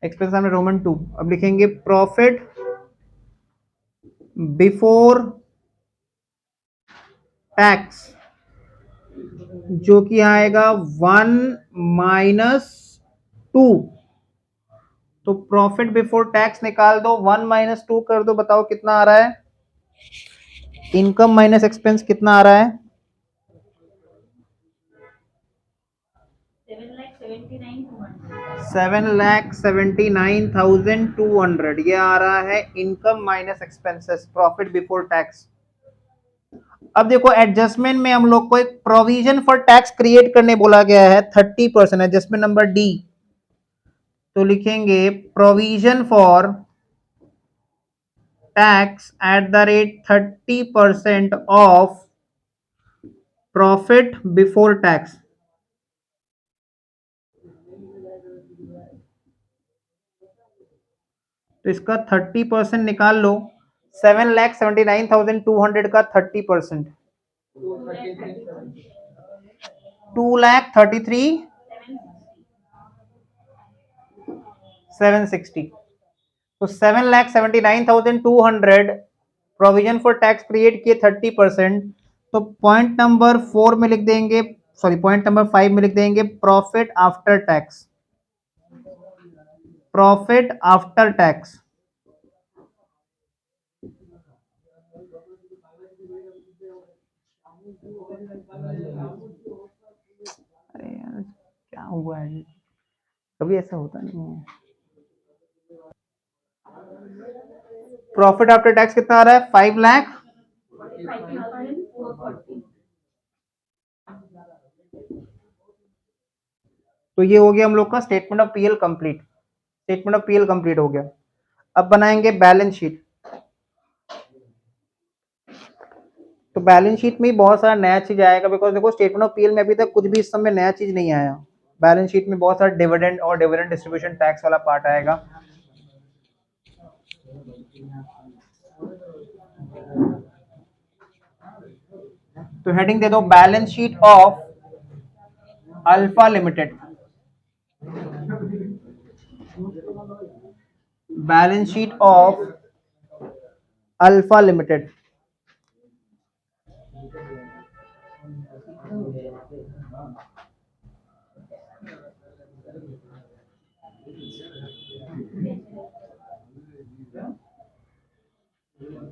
एक्सपेंस सामने रोमन 2। अब लिखेंगे प्रॉफिट बिफोर टैक्स, जो कि आएगा 1 - 2। तो प्रॉफिट बिफोर टैक्स निकाल दो, 1 - 2 कर दो, बताओ कितना आ रहा है। इनकम माइनस एक्सपेंस कितना आ रहा है, 7,79,200। ये आ रहा है income minus expenses, profit before tax. अब देखो एडजस्टमेंट में हम लोग को एक प्रोविजन फॉर टैक्स क्रिएट करने बोला गया है 30%, एडजस्टमेंट नंबर डी। तो लिखेंगे provision for tax at the rate 30% of profit before tax. तो इसका 30% निकाल लो, 7,79,200 का 30%, 2,33,760। तो 7,79,200 प्रोविजन फॉर टैक्स क्रिएट किए 30%। तो पॉइंट नंबर 4 में लिख देंगे, सॉरी पॉइंट नंबर 5 में लिख देंगे profit after tax, profit after tax. अरे यार क्या हुआ है, कभी ऐसा होता नहीं है। प्रॉफिट आफ्टर टैक्स कितना आ रहा है, 5 लाख। तो ये हो गया हम लोग का statement of PL complete, statement of PL complete हो गया। अब बनाएंगे बैलेंस शीट। तो बैलेंस शीट में बहुत सारा नया चीज आएगा, बिकॉज देखो स्टेटमेंट ऑफ पीएल में अभी तक कुछ भी इस समय नया चीज नहीं आया। बैलेंस शीट में बहुत सारा डिविडेंड और डिविडेंड डिस्ट्रीब्यूशन टैक्स वाला पार्ट आएगा। तो हेडिंग दे दो balance sheet of Alpha limited, balance sheet of Alpha limited.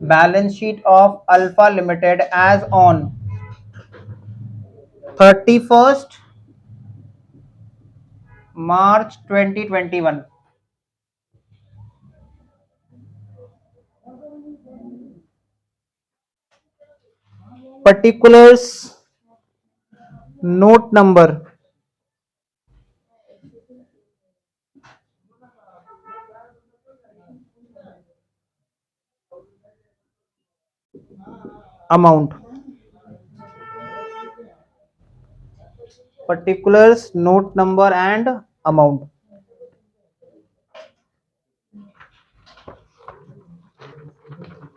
Balance sheet of Alpha limited as on 31st March 2021. Particulars, note number, amount. Particulars, note number and amount.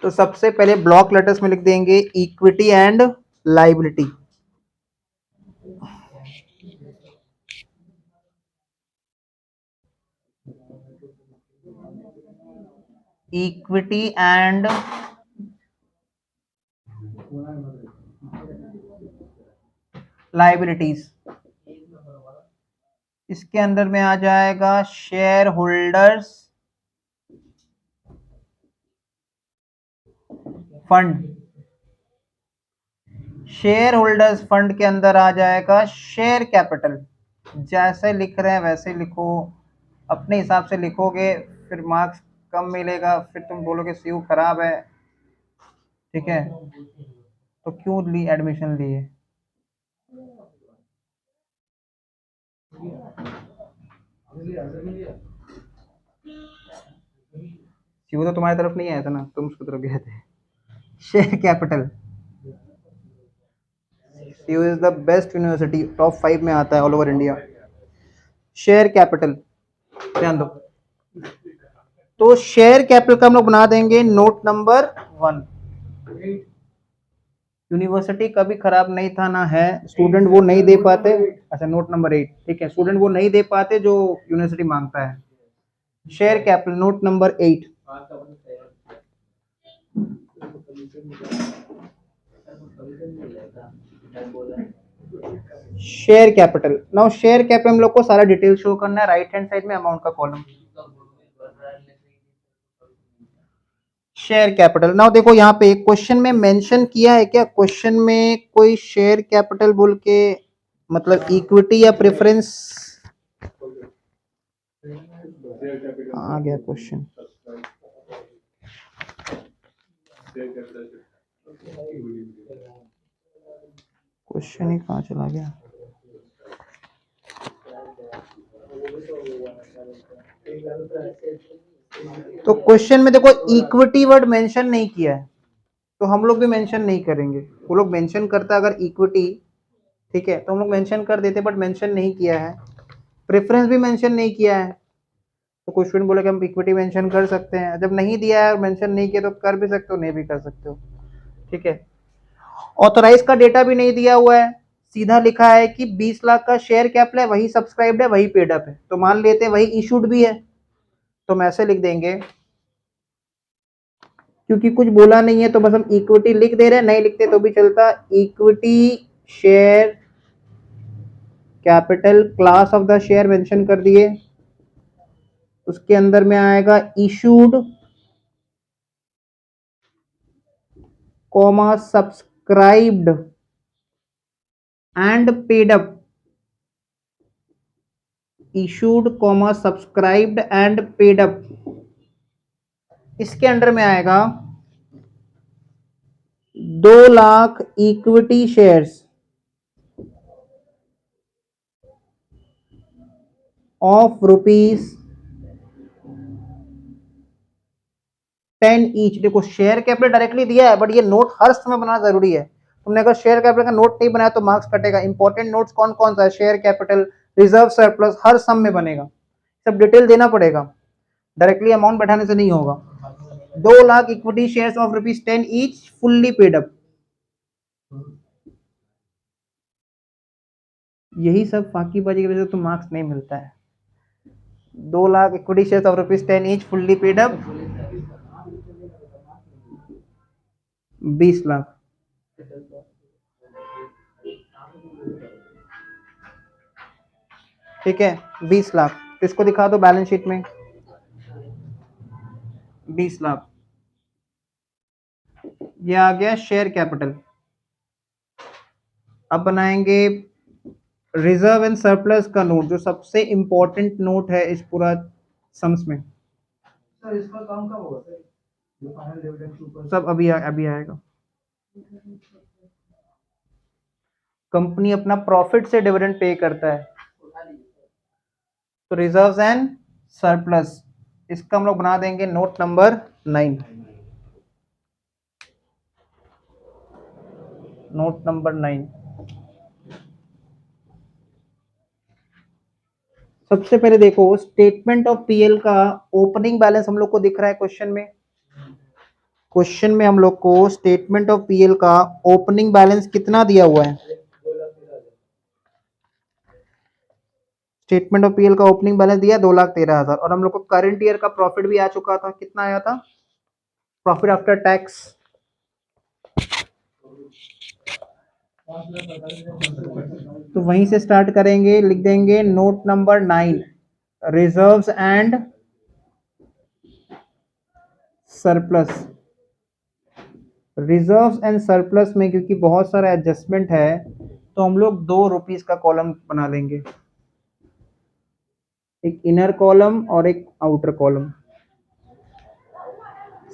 तो सबसे पहले block letters में लिख देंगे equity and liability. Equity and liabilities. इसके अंदर में आ जाएगा share holders fund. Share holders fund के अंदर आ जाएगा शेयर कैपिटल. जैसे लिख रहे हैं वैसे लिखो, अपने हिसाब से लिखोगे फिर मार्क्स कम मिलेगा, फिर तुम बोलोगे सीयू खराब है. ठीक है, तो क्यों ली एडमिशन लिए? सीयू तो तुम्हारी तरफ नहीं आया था ना, तुम उसकी तरफ गए थे. Share capital. CU is the best university, top 5 में आता है all over India. Share capital ध्यान दो. तो शेयर कैपिटल का हम लोग बना देंगे नोट नंबर 1. यूनिवर्सिटी कभी खराब नहीं था ना है, स्टूडेंट वो नहीं दे पाते. अच्छा, नोट नंबर 8. ठीक है, स्टूडेंट वो नहीं दे पाते जो यूनिवर्सिटी मांगता है. Share capital note number 8. Share capital. Now share capital हम लोग को सारा डिटेल शो करना है. राइट हैंड साइड में अमाउंट का कॉलम. Share capital. नाउ देखो यहाँ पे क्वेश्चन में मेंशन किया है क्या? क्वेश्चन में कोई शेयर कैपिटल बोल के मतलब इक्विटी या प्रेफरेंस आ गया क्वेश्चन. क्वेश्चन ही कहाँ चला गया? तो क्वेश्चन में देखो इक्विटी वर्ड मेंशन नहीं किया है, तो हम लोग भी मेंशन नहीं करेंगे. वो लोग मेंशन करता अगर इक्विटी, ठीक है, तो हम लोग मेंशन कर देते, बट मेंशन नहीं किया है. प्रेफरेंस भी मेंशन नहीं किया है, तो कुछ स्टूडेंट बोले कि हम इक्विटी मेंशन कर सकते हैं. जब नहीं दिया है और मेंशन नहीं किया तो कर भी सकते हो, नहीं भी कर सकते हो. ठीक है. ऑथराइज का डेटा भी नहीं दिया हुआ है, सीधा लिखा है कि 20 लाख का शेयर कैपिटल है, वही सब्सक्राइब्ड है, वही पेड अप है. तो मान लेते हैं वही इशूड भी है, तो हम ऐसे लिख देंगे. क्योंकि कुछ बोला नहीं है तो बस हम इक्विटी लिख दे रहे हैं, नहीं लिखते तो भी चलता. Equity share capital, class of the share mention कर दिए. उसके अंदर में आएगा issued comma subscribed and paid up. Issued comma subscribed and paid up. इसके अंडर में आएगा 2 lakh equity shares of ₹10 each. देखो शेयर कैपिटल डायरेक्टली दिया है, बट ये नोट हर समय बनाना जरूरी है. तुमने अगर शेयर कैपिटल का नोट नहीं बनाया तो मार्क्स कटेगा. इंपॉर्टेंट नोट्स कौन कौन सा है? शेयर कैपिटल, रिजर्व सरप्लस, हर सम में बनेगा. सब डिटेल देना पड़ेगा, डायरेक्टली अमाउंट बैठाने से नहीं होगा. 2 lakh equity shares of ₹10 each fully paid up. यही सब फाकीबाजी की वजह से तो मार्क्स नहीं मिलता है. 2 lakh equity shares of ₹10 each fully paid up 20 lakh. ठीक है, 20 लाख। तो इसको दिखा दो बैलेंस शीट में, 20 लाख। ये आ गया शेयर कैपिटल। अब बनाएंगे रिजर्व एंड सरप्लस का नोट, जो सबसे इंपॉर्टेंट नोट है इस पूरा सम्स में। सर इसका काम कब होगा सर? जो फाइनल डिविडेंड के ऊपर सब अभी आएगा। कंपनी अपना प्रॉफिट से डिविडेंड पे करता है। तो रिजर्व्स एंड सरप्लस, इसका हम लोग बना देंगे नोट नंबर 9। Note number 9। सबसे पहले देखो स्टेटमेंट ऑफ पीएल का ओपनिंग बैलेंस हम लोग को दिख रहा है क्वेश्चन में। क्वेश्चन में हम लोग को स्टेटमेंट ऑफ पीएल का ओपनिंग बैलेंस कितना दिया हुआ है? स्टेटमेंट ऑफ पीएल का ओपनिंग बैलेंस दिया 2,13,000, और हम लोग को करंट ईयर का प्रॉफिट भी आ चुका था। कितना आया था प्रॉफिट आफ्टर टैक्स? तो वहीं से स्टार्ट करेंगे, लिख देंगे note number 9 reserves and surplus. Reserves and surplus में क्योंकि बहुत सारा एडजस्टमेंट है तो हम लोग 2 रुपीस का कॉलम बना लेंगे, एक इनर कॉलम और एक आउटर कॉलम।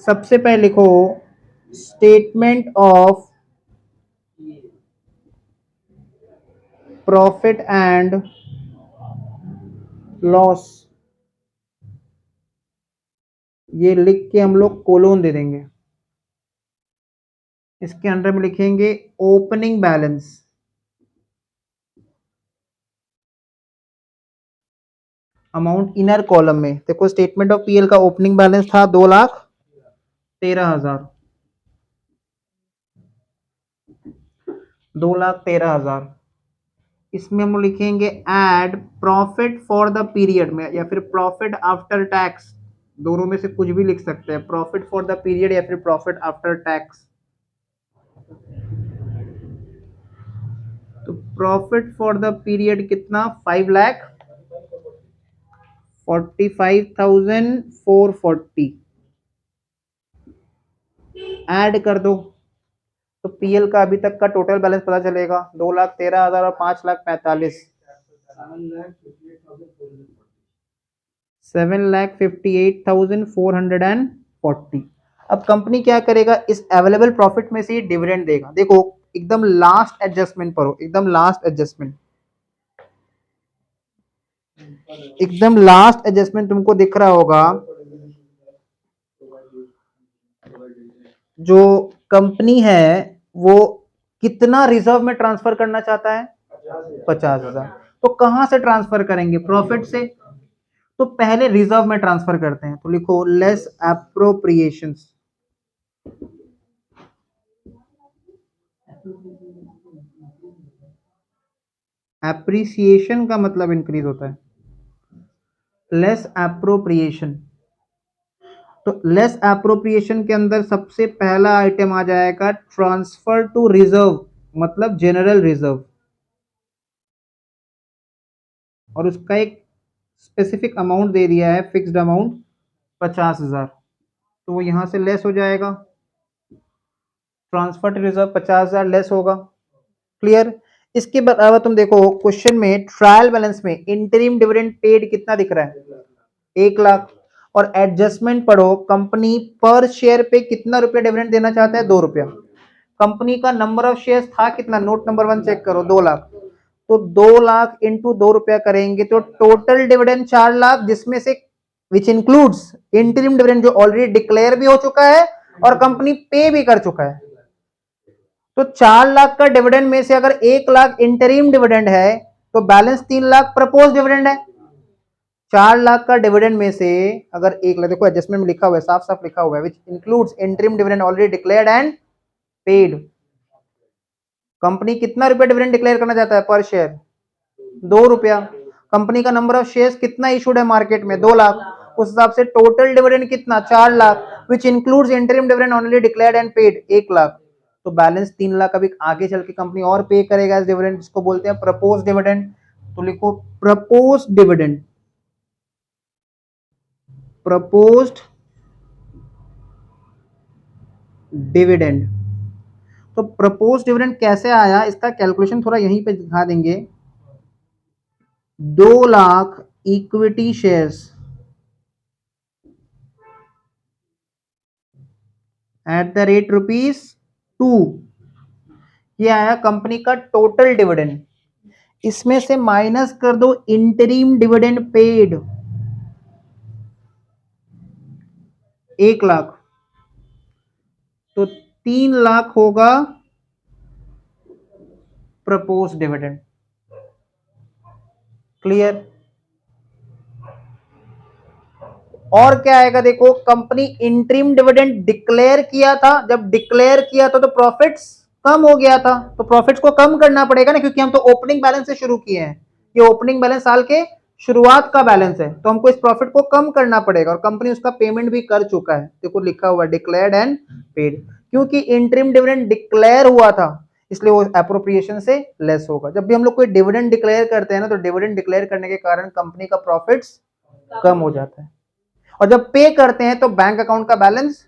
सबसे पहले लिखो statement of profit and loss. ये लिख के हम लोग कोलोन दे देंगे। इसके अंदर में लिखेंगे opening balance. Amount inner column में देखो, स्टेटमेंट ऑफ पीएल का ओपनिंग बैलेंस था 2,13,000। 2,13,000। इसमें हम लिखेंगे add profit for the period में, या फिर प्रॉफिट आफ्टर टैक्स, दोनों में से कुछ भी लिख सकते हैं, प्रॉफिट फॉर द पीरियड या फिर प्रॉफिट आफ्टर टैक्स। तो प्रॉफिट फॉर द पीरियड कितना? 5,45,440 ऐड कर दो। तो पीएल का अभी तक का टोटल बैलेंस पता चलेगा, 2,13,000 और 5,45,000, 7,58,440। अब कंपनी क्या करेगा, इस अवेलेबल प्रॉफिट में से ही डिविडेंड देगा। देखो एकदम लास्ट एडजस्टमेंट पर हो, एकदम लास्ट एडजस्टमेंट, एकदम लास्ट एडजस्टमेंट तुमको दिख रहा होगा। जो कंपनी है वो कितना रिजर्व में ट्रांसफर करना चाहता है? 50,000। तो कहां से ट्रांसफर करेंगे? प्रॉफिट से। तो पहले रिजर्व में ट्रांसफर करते हैं, तो लिखो लेस एप्रोप्रिएशंस। एप्रिसिएशन का मतलब इंक्रीज होता है, लेस एप्रोप्रिएशन। तो लेस एप्रोप्रिएशन के अंदर सबसे पहला आइटम आ जाएगा ट्रांसफर टू रिजर्व, मतलब जनरल रिजर्व, और उसका एक स्पेसिफिक अमाउंट दे दिया है, फिक्स्ड अमाउंट 50,000। तो वो यहां से लेस हो जाएगा, ट्रांसफर टू रिजर्व 50,000 लेस होगा। क्लियर? इसके बाद तुम देखो क्वेश्चन में ट्रायल बैलेंस में इंटरिम डिविडेंड पेड कितना दिख रहा है? 1,00,000। और एडजस्टमेंट पढ़ो, कंपनी पर शेयर पे कितना रुपया डिविडेंड देना चाहता है? 2 रुपया। कंपनी का नंबर ऑफ शेयर्स था कितना? नोट नंबर 1 चेक करो, 2,00,000। तो 2,00,000 इंटू 2 रुपया करेंगे तो टोटल डिविडेंड 4,00,000, जिसमें से विच इंक्लूड्स इंटरिम डिविडेंड जो ऑलरेडी डिक्लेयर भी हो चुका है और कंपनी पे भी कर चुका है। तो 4,00,000 का डिविडेंड में से अगर 1,00,000 इंटरिम डिविडेंड है तो बैलेंस 3,00,000 प्रपोज डिविडेंड है। 4,00,000 का डिविडेंड में से अगर 1,00,000, देखो एडजस्टमेंट में लिखा हुआ है, साफ साफ लिखा हुआ है, which includes interim dividend already declared and paid. Company कितना रुपया डिविडेंड डिक्लेयर करना चाहता है पर शेयर? 2 रुपया। कंपनी का नंबर ऑफ शेयर्स कितना इशूड है मार्केट में? 2,00,000। उस हिसाब से टोटल डिविडेंड कितना? 4,00,000, which includes interim dividend already declared and paid 1,00,000। तो बैलेंस 3 लाख अभी आगे चल के कंपनी और पे करेगा एज डिविडेंड, जिसको बोलते हैं प्रपोज डिविडेंड। तो लिखो प्रपोज डिविडेंड, प्रपोज्ड डिविडेंड। तो प्रपोज डिविडेंड कैसे आया, इसका कैलकुलेशन थोड़ा यहीं पे दिखा देंगे। 2 lakh equity shares at the rate ₹2, ये आया कंपनी का टोटल डिविडेंड। इसमें से माइनस कर दो इंटरिम डिविडेंड पेड 1 लाख, तो 3 लाख होगा प्रपोज डिविडेंड। क्लियर। और क्या आएगा देखो, कंपनी इंटरिम डिविडेंड डिक्लेयर किया था, जब डिक्लेयर किया था तो प्रॉफिट्स कम हो गया था, तो प्रॉफिट्स को कम करना पड़ेगा ना, क्योंकि हम तो ओपनिंग बैलेंस से शुरू किए हैं, ये ओपनिंग बैलेंस साल के शुरुआत का बैलेंस है, तो हमको इस प्रॉफिट को कम करना पड़ेगा, और कंपनी उसका पेमेंट भी कर चुका है। देखो लिखा हुआ डिक्लेयर्ड एंड पेड, क्योंकि इंटरिम डिविडेंड डिक्लेयर हुआ था इसलिए वो एप्रोप्रिएशन से लेस होगा। जब भी हम लोग कोई डिविडेंड डिक्लेयर करते हैं ना, तो डिविडेंड डिक्लेयर करने के कारण कंपनी का प्रॉफिट्स कम हो जाता है, और जब पे करते हैं तो बैंक अकाउंट का बैलेंस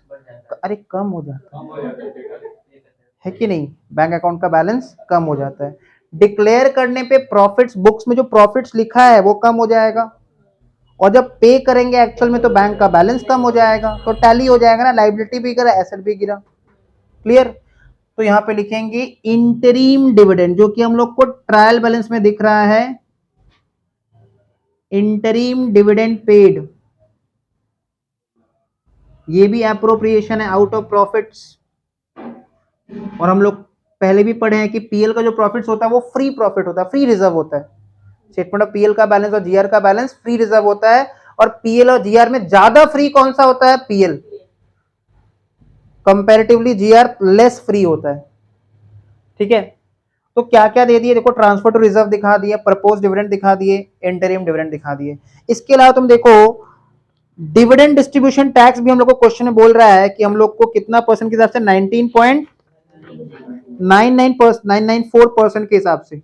अरे कम हो जाता है कि नहीं, बैंक अकाउंट का बैलेंस कम हो जाता है। डिक्लेयर करने पे प्रॉफिट्स, बुक्स में जो प्रॉफिट्स लिखा है वो कम हो जाएगा, और जब पे करेंगे एक्चुअल में तो बैंक का बैलेंस कम हो जाएगा, तो टैली हो जाएगा ना, लायबिलिटी भी गिरा एसेट भी गिरा। क्लियर। तो यहां पे लिखेंगे इंटरिम डिविडेंड, जो कि हम लोग को ट्रायल बैलेंस में दिख रहा है, इंटरिम डिविडेंड पेड, ये भी एप्रोप्रिएशन है आउट ऑफ प्रॉफिट्स। और हम लोग पहले भी पढ़े हैं कि पीएल का जो प्रॉफिट्स होता है वो फ्री प्रॉफिट होता है, फ्री रिजर्व होता है। स्टेटमेंट ऑफ पीएल का बैलेंस और जीआर का बैलेंस फ्री रिजर्व होता है, और पीएल और जीआर में ज्यादा फ्री कौन सा होता है, पीएल, कंपैरेटिवली जीआर लेस फ्री होता है। ठीक है। तो क्या क्या दे दिए देखो, ट्रांसफर टू रिजर्व दिखा दिए, प्रपोज डिविडेंड दिखा दिए, इंटरिम डिविडेंड दिखा दिए। इसके अलावा तुम देखो डिविडेंड डिस्ट्रीब्यूशन टैक्स भी हम लोग को क्वेश्चन में बोल रहा है कि हम लोग को कितना परसेंट के हिसाब से 19.994% के हिसाब से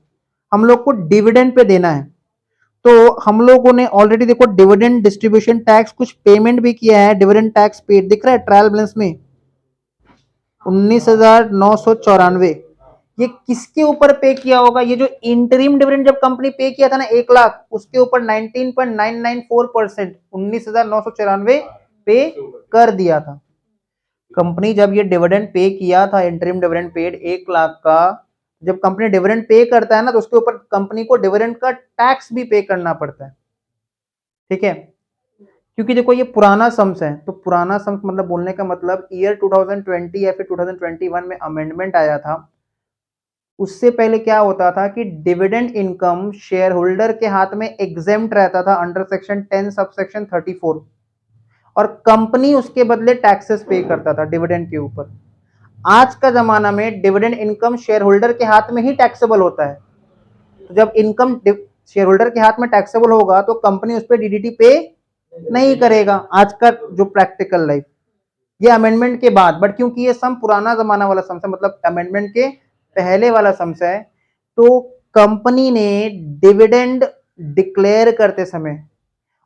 हम लोग को डिविडेंड पे देना है। तो हम लोगों ने ऑलरेडी देखो डिविडेंड डिस्ट्रीब्यूशन टैक्स कुछ पेमेंट भी किया है, डिविडेंड टैक्स पेड दिख रहा है ट्रायल बैलेंस में 19,994। ये किसके ऊपर पे किया होगा, ये जो इंटरिम डिविडेंड जब कंपनी पे किया था ना 1 लाख, उसके ऊपर 19.994% 19,994 पे कर दिया था। कंपनी जब ये डिविडेंड पे किया था, इंटरिम डिविडेंड पेड 1 लाख का, जब कंपनी डिविडेंड पे करता है ना, तो उसके ऊपर कंपनी को डिविडेंड का टैक्स भी पे करना पड़ता है। ठीक है। क्योंकि देखो ये पुराना सम्स है, तो पुराना सम्स मतलब बोलने का मतलब ईयर 2020 या फिर 2021 में अमेंडमेंट आया था। उससे पहले क्या होता था कि डिविडेंड इनकम शेयर होल्डर के हाथ में एग्जेम्प्ट रहता था अंडर सेक्शन 10 सबसेक्शन 34, और कंपनी उसके बदले टैक्सेस पे करता था डिविडेंड के ऊपर। आज का जमाना में डिविडेंड इनकम शेयर होल्डर के हाथ में ही टैक्सेबल होता है, तो जब इनकम शेयर होल्डर के हाथ में टैक्सेबल होगा तो कंपनी उस पर डीडीटी पे नहीं करेगा। आज का जो प्रैक्टिकल लाइफ, ये अमेंडमेंट के बाद, बट क्योंकि ये सम पुराना जमाना वाला सम्स है, मतलब अमेंडमेंट के पहले वाला सम्स है, तो कंपनी ने डिविडेंड डिक्लेयर करते समय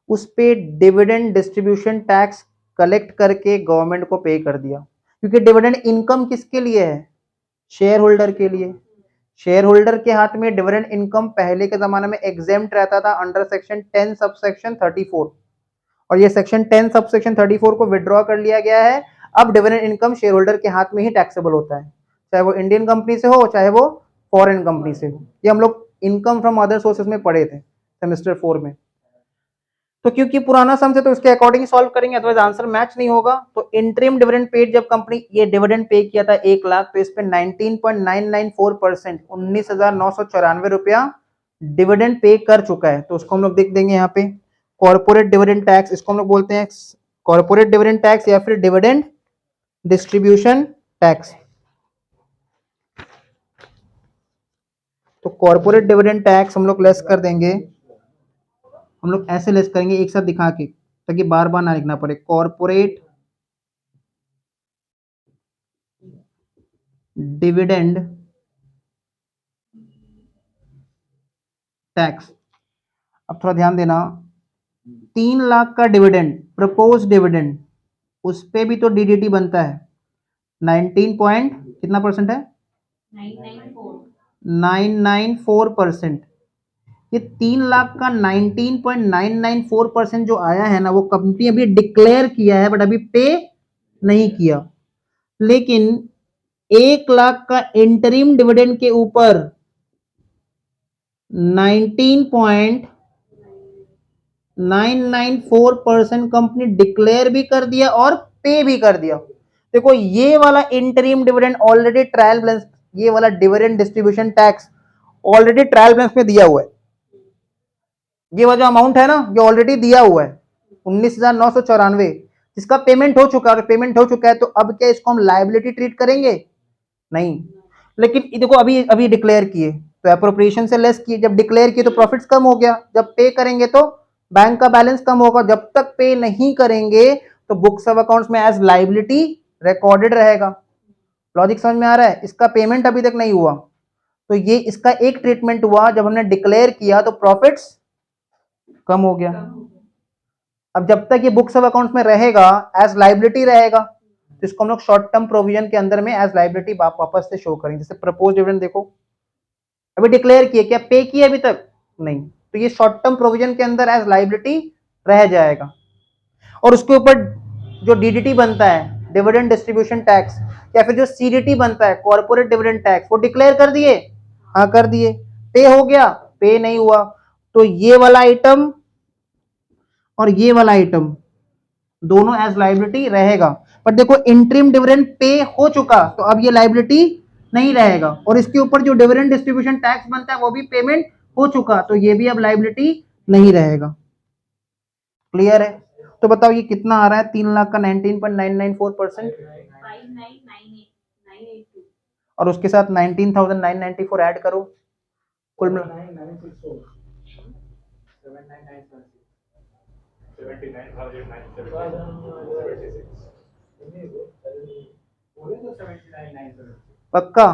उस पे डिविडेंड डिस्ट्रीब्यूशन टैक्स कलेक्ट करके गवर्नमेंट को पे कर दिया, क्योंकि डिविडेंड इनकम किसके लिए है, शेयर होल्डर के लिए। शेयर होल्डर के हाथ में डिविडेंड इनकम पहले के जमाने में एग्जेम्प्ट रहता था अंडर सेक्शन 10 सबसेक्शन 34, और ये सेक्शन 10 सबसेक्शन 34 को विड्रॉ कर लिया गया है। अब डिविडेंड इनकम शेयर होल्डर के हाथ में ही टैक्सेबल होता है, चाहे वो इंडियन कंपनी से हो चाहे वो फॉरेन कंपनी से हो। ये हम लोग इनकम फ्रॉम अदर सोर्सेज में पढ़े थे सेमेस्टर 4 में। तो क्योंकि पुराना सम है तो इसके अकॉर्डिंग सॉल्व करेंगे, अदरवाइज आंसर मैच नहीं होगा। तो इंटरिम डिविडेंड पेड, जब कंपनी ये डिविडेंड पे किया था 1 लाख, तो इस पे 19.994% 19,994 रुपया डिविडेंड पे कर चुका है, तो उसको हम लोग देख देंगे यहाँ पे कॉर्पोरेट डिविडेंड टैक्स, इसको हम लोग बोलते हैं कॉर्पोरेट डिविडेंड टैक्स या फिर डिविडेंड डिस्ट्रीब्यूशन टैक्स। तो कॉर्पोरेट डिविडेंड टैक्स हम लोग लेस कर देंगे, हम लोग ऐसे लेस करेंगे एक साथ दिखा के, ताकि बार बार ना लिखना पड़े। Corporate dividend tax. अब थोड़ा ध्यान देना, 3 लाख का डिविडेंड, प्रपोज डिविडेंड, उस पे भी तो डीडीटी बनता है। 19 पॉइंट कितना परसेंट है? 994%। ये 3 लाख का 19.994% जो आया है ना, वो कंपनी अभी डिक्लेयर किया है बट अभी पे नहीं किया। लेकिन 1 लाख का इंटरिम डिविडेंड के ऊपर 19.994% कंपनी डिक्लेयर भी कर दिया और पे भी कर दिया। देखो ये वाला interim dividend already trial balance, ये वाला dividend distribution tax already trial balance में दिया हुआ है। ये वाला जो अमाउंट है ना, ये ऑलरेडी दिया हुआ है 19,994, जिसका पेमेंट हो चुका है। पेमेंट हो चुका है तो अब क्या इसको हम लायबिलिटी ट्रीट करेंगे? नहीं। लेकिन देखो अभी अभी डिक्लेयर किए तो एप्रोप्रिएशन से लेस किए, जब डिक्लेयर किए तो प्रॉफिट्स कम हो गया, जब पे करेंगे तो बैंक का बैलेंस कम होगा। जब तक पे नहीं करेंगे तो बुक्स ऑफ अकाउंट्स में एज लायबिलिटी रिकॉर्डेड रहेगा। लॉजिक समझ में आ रहा है? इसका पेमेंट अभी तक नहीं हुआ तो ये इसका एक ट्रीटमेंट हुआ, जब हमने डिक्लेयर किया तो प्रॉफिट्स कम हो गया। अब जब तक ये बुक्स ऑफ अकाउंट्स में रहेगा एज लायबिलिटी रहेगा, तो इसको हम लोग शॉर्ट टर्म प्रोविजन के अंदर में एज लायबिलिटी वापस से शो करेंगे। जैसे प्रपोज डिविडेंड देखो, अभी डिक्लेयर किए, क्या पे किया अभी तक? नहीं, तो ये शॉर्ट टर्म प्रोविजन के अंदर एज लायबिलिटी रह जाएगा। और उसके ऊपर जो डीडीटी बनता है, डिविडेंड डिस्ट्रीब्यूशन टैक्स, या फिर जो सीडीटी बनता है, कॉर्पोरेट डिविडेंड टैक्स, वो डिक्लेयर कर दिए? हाँ कर दिए। पे हो गया? पे नहीं हुआ। तो ये वाला आइटम और ये वाला आइटम दोनों एज लायबिलिटी रहेगा। पर देखो इंटरिम डिविडेंड पे हो चुका तो अब ये लायबिलिटी नहीं रहेगा, और इसके ऊपर जो डिविडेंड डिस्ट्रीब्यूशन टैक्स बनता है वो भी पेमेंट हो चुका तो ये भी अब लायबिलिटी नहीं रहेगा। क्लियर है? तो बताओ ये कितना आ रहा है? 3 लाख का 19.994%, और उसके साथ 19,994 ऐड करो, कुल मिला 79,976 पक्का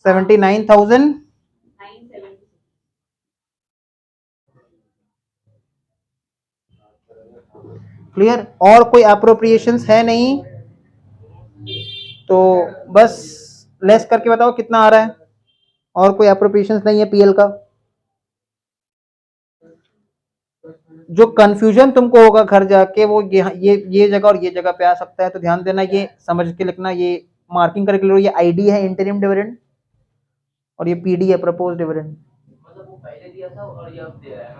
79,000। क्लियर? और कोई अप्रोप्रिएशंस है नहीं तो बस लेस करके बताओ कितना आ रहा है। और कोई अप्रोप्रिएशंस नहीं है पीएल का। जो कंफ्यूजन तुमको होगा घर जाके, वो ये जगह और ये जगह पे आ सकता है, तो ध्यान देना, ये समझ के लिखना, ये मार्किंग करके लो। ये आईडी है इंटरिम डिविडेंड और ये पीडी है प्रपोज डिविडेंड। मतलब वो पहले दिया था और ये अब दे रहा है ना,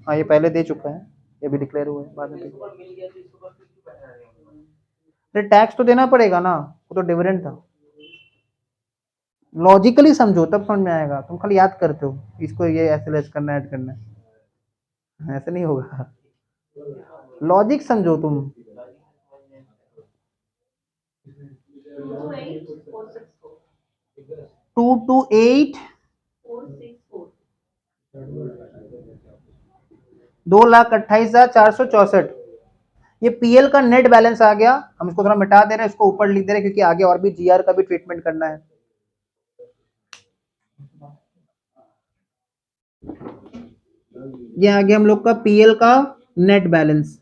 हाँ ये पहले दे चुका है, ये भी डिक्लेयर हुआ है बाद में। अरे टैक्स तो देना पड़ेगा ना, वो तो डिविडेंड था। लॉजिकली समझो तब समझ में आएगा, तुम खाली याद करते हो इसको, ये ऐसे लेस करना ऐड करना है, ऐसे नहीं होगा। लॉजिक समझो तुम। 228 2,28,464 ये पीएल का नेट बैलेंस आ गया। हम इसको थोड़ा मिटा दे रहे हैं, इसको ऊपर लिख दे रहे हैं क्योंकि आगे और भी जीआर का भी ट्रीटमेंट करना है। ये आ गया हम लोग का पीएल का नेट बैलेंस।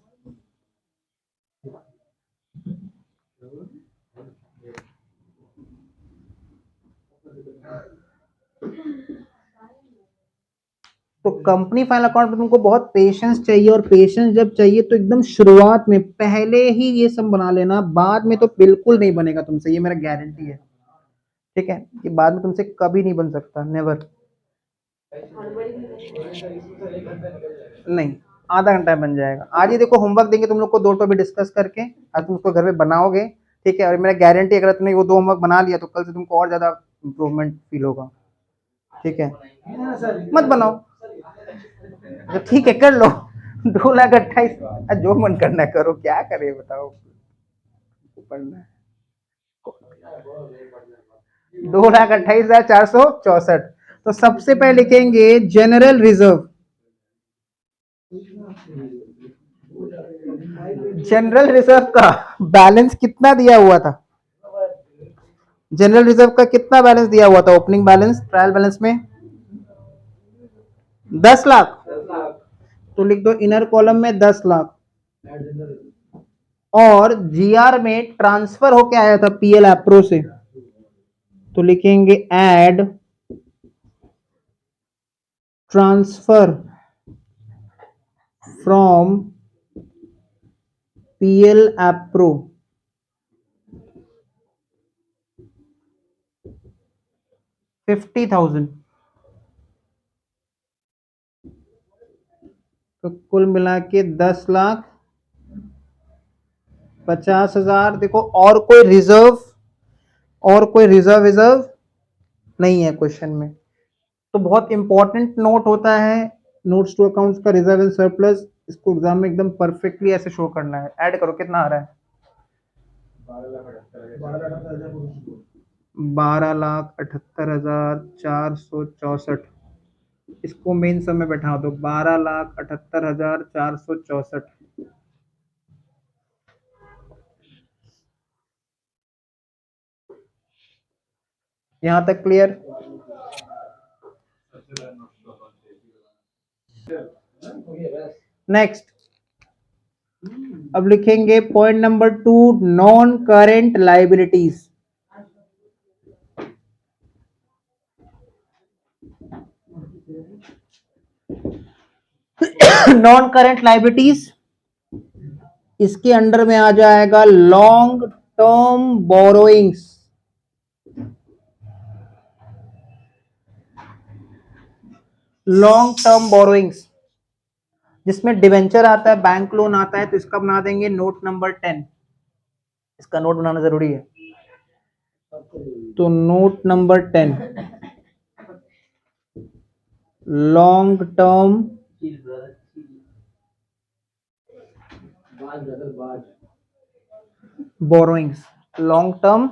तो कंपनी फाइनल अकाउंट में तुमको बहुत पेशेंस चाहिए, और पेशेंस जब चाहिए तो एकदम शुरुआत में पहले ही ये सब बना लेना, बाद में तो बिल्कुल नहीं बनेगा तुमसे, ये मेरा गारंटी है। ठीक है, कि बाद में तुमसे कभी नहीं बन सकता, नेवर। नहीं, आधा घंटा में बन जाएगा। आज ही देखो होमवर्क देंगे तुम लोग को 2 टॉपिक डिस्कस करके, आज तुम उसको घर में बनाओगे। ठीक है, और मेरा गारंटी अगर तुमने वो 2 होमवर्क बना लिया तो कल से तुमको और ज्यादा इम्प्रूवमेंट फील होगा। ठीक है, मत बनाओ तो ठीक है कर लो। 2,28,000, जो मन करना है करो, क्या करे बताओ, पढ़ना है। 2,28,464। तो सबसे पहले लिखेंगे जनरल रिजर्व। जनरल रिजर्व का बैलेंस कितना दिया हुआ था? जनरल रिजर्व का कितना बैलेंस दिया हुआ था ओपनिंग बैलेंस ट्रायल बैलेंस में? 10 लाख। तो लिख दो इनर कॉलम में 10 लाख। और जीआर में ट्रांसफर होके आया था पीएल एप्रो से, तो लिखेंगे add transfer from PL approx 50,000। तो कुल मिला के 10,50,000। देखो और कोई रिजर्व रिजर्व नहीं है क्वेश्चन में। तो बहुत इंपॉर्टेंट नोट होता है नोट्स टू अकाउंट्स का, रिजर्व एंड सरप्लस। इसको एग्जाम में एकदम परफेक्टली ऐसे शो करना है। ऐड करो कितना आ रहा है? 12,78,464। इसको मेन सम में बैठा दो, 12,78,464। यहां तक क्लियर? नेक्स्ट, अब लिखेंगे point number 2, non current liabilities. Non current liabilities, इसके अंडर में आ जाएगा long term borrowings. Long term borrowings जिसमें डिवेंचर आता है, बैंक लोन आता है, तो इसका बना देंगे नोट नंबर 10। इसका नोट बनाना जरूरी है। तो note number 10, long term borrowings. Long term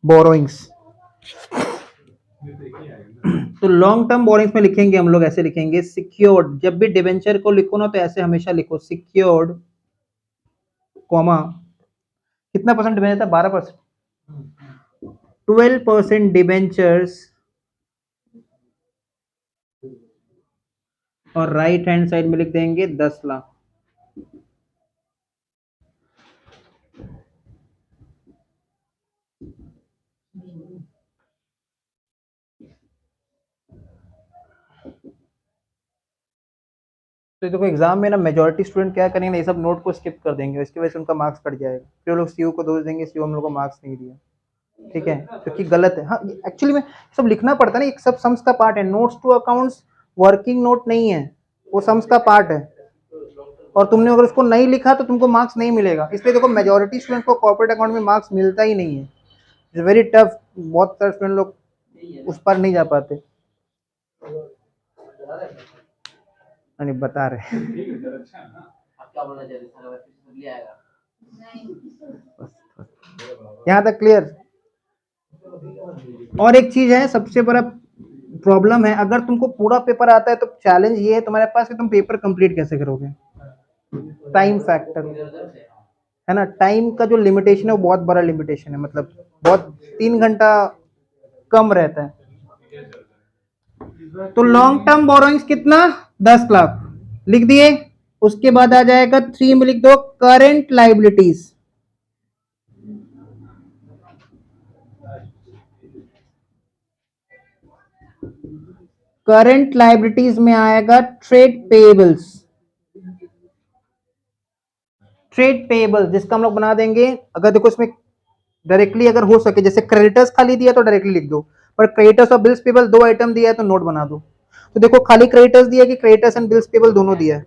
borrowings. तो लॉन्ग टर्म बोरोइंग्स में लिखेंगे हम लोग, ऐसे लिखेंगे सिक्योर्ड। जब भी डिवेंचर को लिखो ना तो ऐसे हमेशा लिखो सिक्योर्ड, कॉमा कितना परसेंट डिवेंचर था? 12%। 12% डिवेंचर्स और राइट हैंड साइड में लिख देंगे 10 लाख। तो देखो एग्जाम में ना मेजॉरिटी स्टूडेंट क्या करेंगे, ये सब नोट को स्किप कर देंगे, इसकी वजह से उनका मार्क्स कट जाएगा। फिर लोग सीयू को दोष देंगे, सीयू हम लोग को मार्क्स नहीं दिया। ठीक है, क्योंकि गलत है। हाँ एक्चुअली में सब लिखना पड़ता है ना, एक सब सम्स का पार्ट है। Notes to accounts working note नहीं है, वो सम्स का पार्ट है। और तुमने अगर उसको नहीं लिखा तो तुमको मार्क्स नहीं मिलेगा। इसलिए देखो मेजॉरिटी स्टूडेंट को कॉर्पोरेट अकाउंट में मार्क्स मिलता ही नहीं है। It's very tough. बहुत सारे स्टूडेंट लोग उस पर नहीं जा पाते। नहीं बता रहे। यहाँ तक क्लियर? और एक चीज है, सबसे बड़ा प्रॉब्लम है, अगर तुमको पूरा पेपर आता है तो चैलेंज ये है तुम्हारे पास कि तुम पेपर कंप्लीट कैसे करोगे। टाइम फैक्टर है ना, टाइम का जो लिमिटेशन है वो बहुत बड़ा लिमिटेशन है। मतलब बहुत 3 घंटा कम रहता है। तो लॉन्ग टर्म बोरोइंग्स कितना? 10 लाख लिख दिए। उसके बाद आ जाएगा 3 में लिख दो करेंट लाइबिलिटीज। करंट लाइबिलिटीज में आएगा ट्रेड पेएबल्स। ट्रेड पेएबल्स जिसका हम लोग बना देंगे, अगर देखो इसमें डायरेक्टली अगर हो सके, जैसे क्रेडिटर्स खाली दिया तो डायरेक्टली लिख दो, पर क्रेडिटर्स और बिल्स पेबल 2 आइटम दिया है तो नोट बना दो। तो देखो खाली क्रेडिटर्स दिया कि क्रेडिटर्स एंड बिल्स पेबल दोनों दिया है?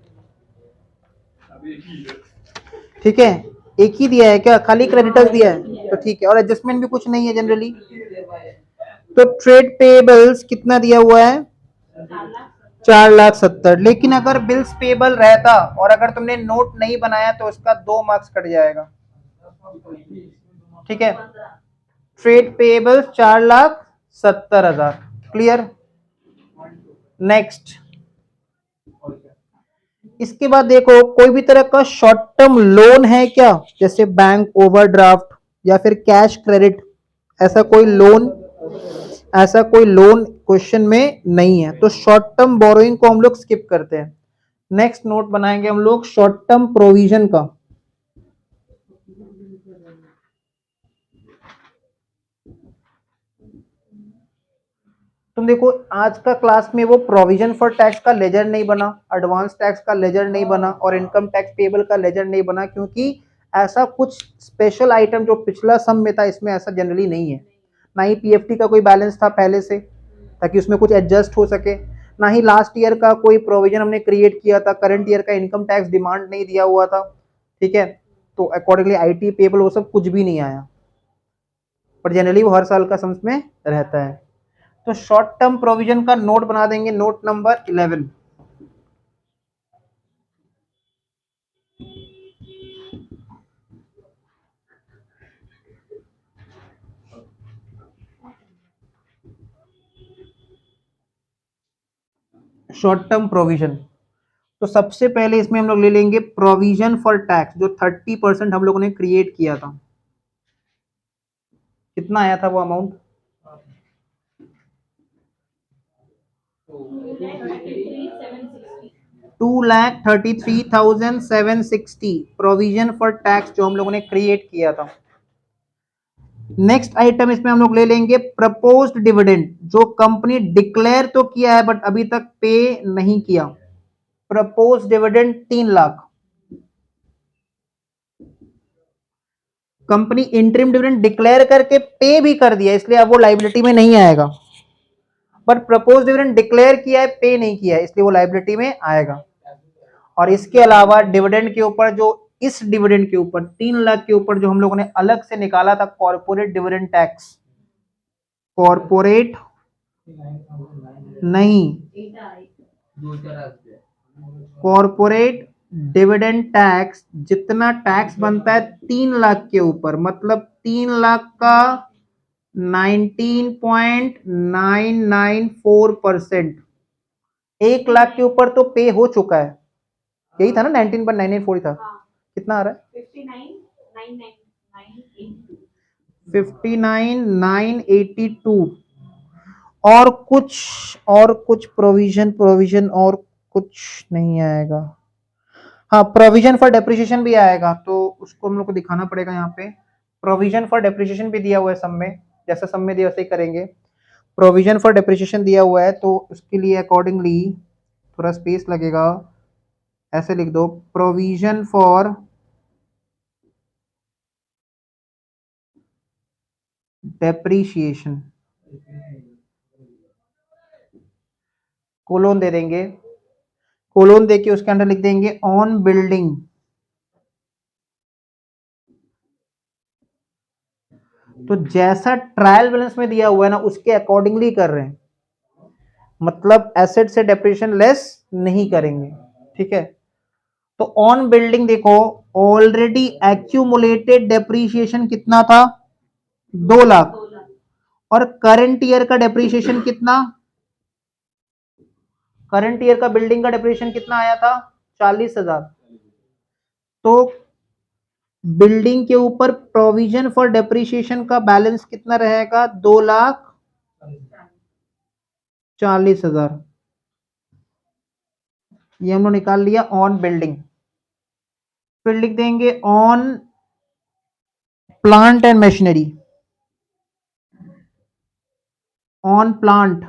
ठीक है, एक ही दिया है क्या? खाली क्रेडिटर्स दिया है तो ठीक है, और एडजस्टमेंट भी कुछ नहीं है जनरली। तो ट्रेड पेबल्स कितना दिया हुआ है? 4,70,000। लेकिन अगर बिल्स पेबल रहता और अगर तुमने नोट नहीं बनाया तो उसका 2 मार्क्स कट जाएगा। ठीक है, ट्रेड पेबल्स 4,70,000। क्लियर? नेक्स्ट, इसके बाद देखो कोई भी तरह का शॉर्ट टर्म लोन है क्या, जैसे बैंक ओवरड्राफ्ट या फिर कैश क्रेडिट, ऐसा कोई लोन क्वेश्चन में नहीं है, तो शॉर्ट टर्म बोरोइंग को हम लोग स्किप करते हैं। नेक्स्ट नोट बनाएंगे हम लोग शॉर्ट टर्म प्रोविजन का। तुम देखो आज का क्लास में वो प्रोविजन फॉर टैक्स का लेजर नहीं बना, एडवांस टैक्स का लेजर नहीं बना और इनकम टैक्स पेबल का लेजर नहीं बना, क्योंकि ऐसा कुछ स्पेशल आइटम जो पिछला सम में था इसमें ऐसा जनरली नहीं है। ना ही पीएफटी का कोई बैलेंस था पहले से ताकि उसमें कुछ एडजस्ट हो सके, ना ही लास्ट ईयर का कोई प्रोविजन हमने क्रिएट किया था, करंट ईयर का इनकम टैक्स डिमांड नहीं दिया हुआ था, ठीक है। तो अकॉर्डिंगली आईटी पेबल वो सब कुछ भी नहीं आया, पर जनरली वो हर साल का सम्स में रहता है। तो शॉर्ट टर्म प्रोविजन का नोट बना देंगे, note number 11। Short term provision, तो सबसे पहले इसमें हम लोग ले लेंगे प्रोविजन फॉर टैक्स, जो 30% हम लोगों ने क्रिएट किया था। कितना आया था वो अमाउंट? 2,33,760 प्रोविजन फॉर टैक्स जो हम लोगों ने क्रिएट किया था। नेक्स्ट आइटम इसमें हम लोग ले लेंगे प्रपोज्ड डिविडेंड, जो कंपनी डिक्लेयर तो किया है बट अभी तक पे नहीं किया। Proposed dividend 3 lakh. Company interim dividend declare करके पे भी कर दिया, इसलिए अब वो लाइबिलिटी में नहीं आएगा, बट प्रपोज डिविडेंड डिक्लेयर किया है, पे नहीं किया है, इसलिए वो लाइबिलिटी में आएगा। और इसके अलावा डिविडेंड के ऊपर जो इस डिविडेंड के ऊपर 3 लाख के ऊपर जो हम लोगों ने अलग से निकाला था कॉर्पोरेट डिविडेंड टैक्स, कॉर्पोरेट नहीं, कॉर्पोरेट डिविडेंड टैक्स, जितना टैक्स बनता है 3 लाख के ऊपर, मतलब 3 लाख का 19.994%, 1 लाख के ऊपर तो पे हो चुका है, यही था ना 19.994 था। कितना आ रहा है? 59,982। और कुछ प्रोविजन प्रोविजन और कुछ नहीं आएगा। हाँ, प्रोविजन फॉर डेप्रिसिएशन भी आएगा, तो उसको हम लोग को दिखाना पड़ेगा। यहाँ पे प्रोविजन फॉर डेप्रिसिएशन भी दिया हुआ है सब में, जैसा सब में दिया वैसे ही करेंगे। प्रोविजन फॉर डेप्रिसिएशन दिया हुआ है तो उसके लिए अकॉर्डिंगली थोड़ा स्पेस लगेगा, ऐसे लिख दो प्रोविजन फॉर डेप्रिसिएशन, कोलोन दे देंगे, कोलोन देके उसके अंदर लिख देंगे ऑन बिल्डिंग। तो जैसा ट्रायल बैलेंस में दिया हुआ है ना उसके अकॉर्डिंगली कर रहे हैं, मतलब एसेट से डेप्रिसिएशन लेस नहीं करेंगे, ठीक है। तो ऑन बिल्डिंग देखो, ऑलरेडी एक्यूमुलेटेड डेप्रिसिएशन कितना था? 2 लाख। और करंट ईयर का डेप्रिसिएशन कितना? करंट ईयर का बिल्डिंग का डेप्रिसिएशन कितना आया था? 40,000। तो बिल्डिंग के ऊपर प्रोविजन फॉर डेप्रिसिएशन का बैलेंस कितना रहेगा? 2,40,000। ये हम लोग निकाल लिया ऑन बिल्डिंग। फिर लिख देंगे on plant and machinery, on plant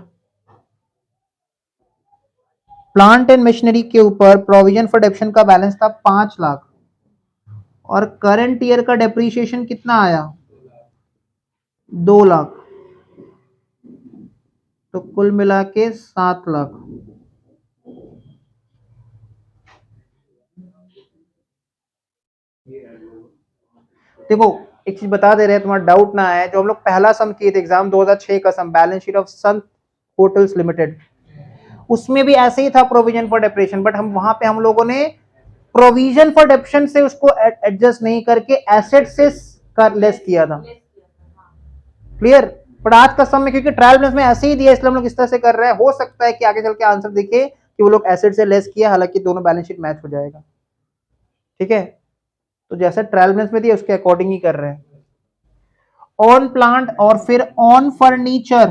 and machinery के ऊपर प्रोविजन फॉर डेप्रिसिएशन का बैलेंस था 5 लाख, और करंट ईयर का डेप्रिसिएशन कितना आया? 2 लाख, तो कुल मिला के 7 लाख। देखो एक चीज बता दे रहे हैं, तुम्हारा डाउट ना आए, जो हम लोग पहला सम किए थे एग्जाम 2006 का sum, balance sheet of Sun Hotels Limited, उसमें भी ऐसे ही था प्रोविजन फॉर डेप्रिसिएशन, बट हम वहां पे हम लोगों ने प्रोविजन फॉर डेप्रिसिएशन से उसको एडजस्ट नहीं करके एसेट से लेस किया था। क्लियर? बट आज का सम में क्योंकि ट्रायल बैलेंस में ऐसे ही दिया इसलिए हम लोग इस तरह से कर रहे हैं, हो सकता है कि आगे चल के आंसर दिखे कि वो लोग एसेट से लेस किया, हालांकि दोनों बैलेंस शीट मैच हो जाएगा, ठीक है। तो जैसा ट्रायल बैलेंस में दिया उसके अकॉर्डिंग ही कर रहे हैं। ऑन प्लांट और फिर ऑन फर्नीचर,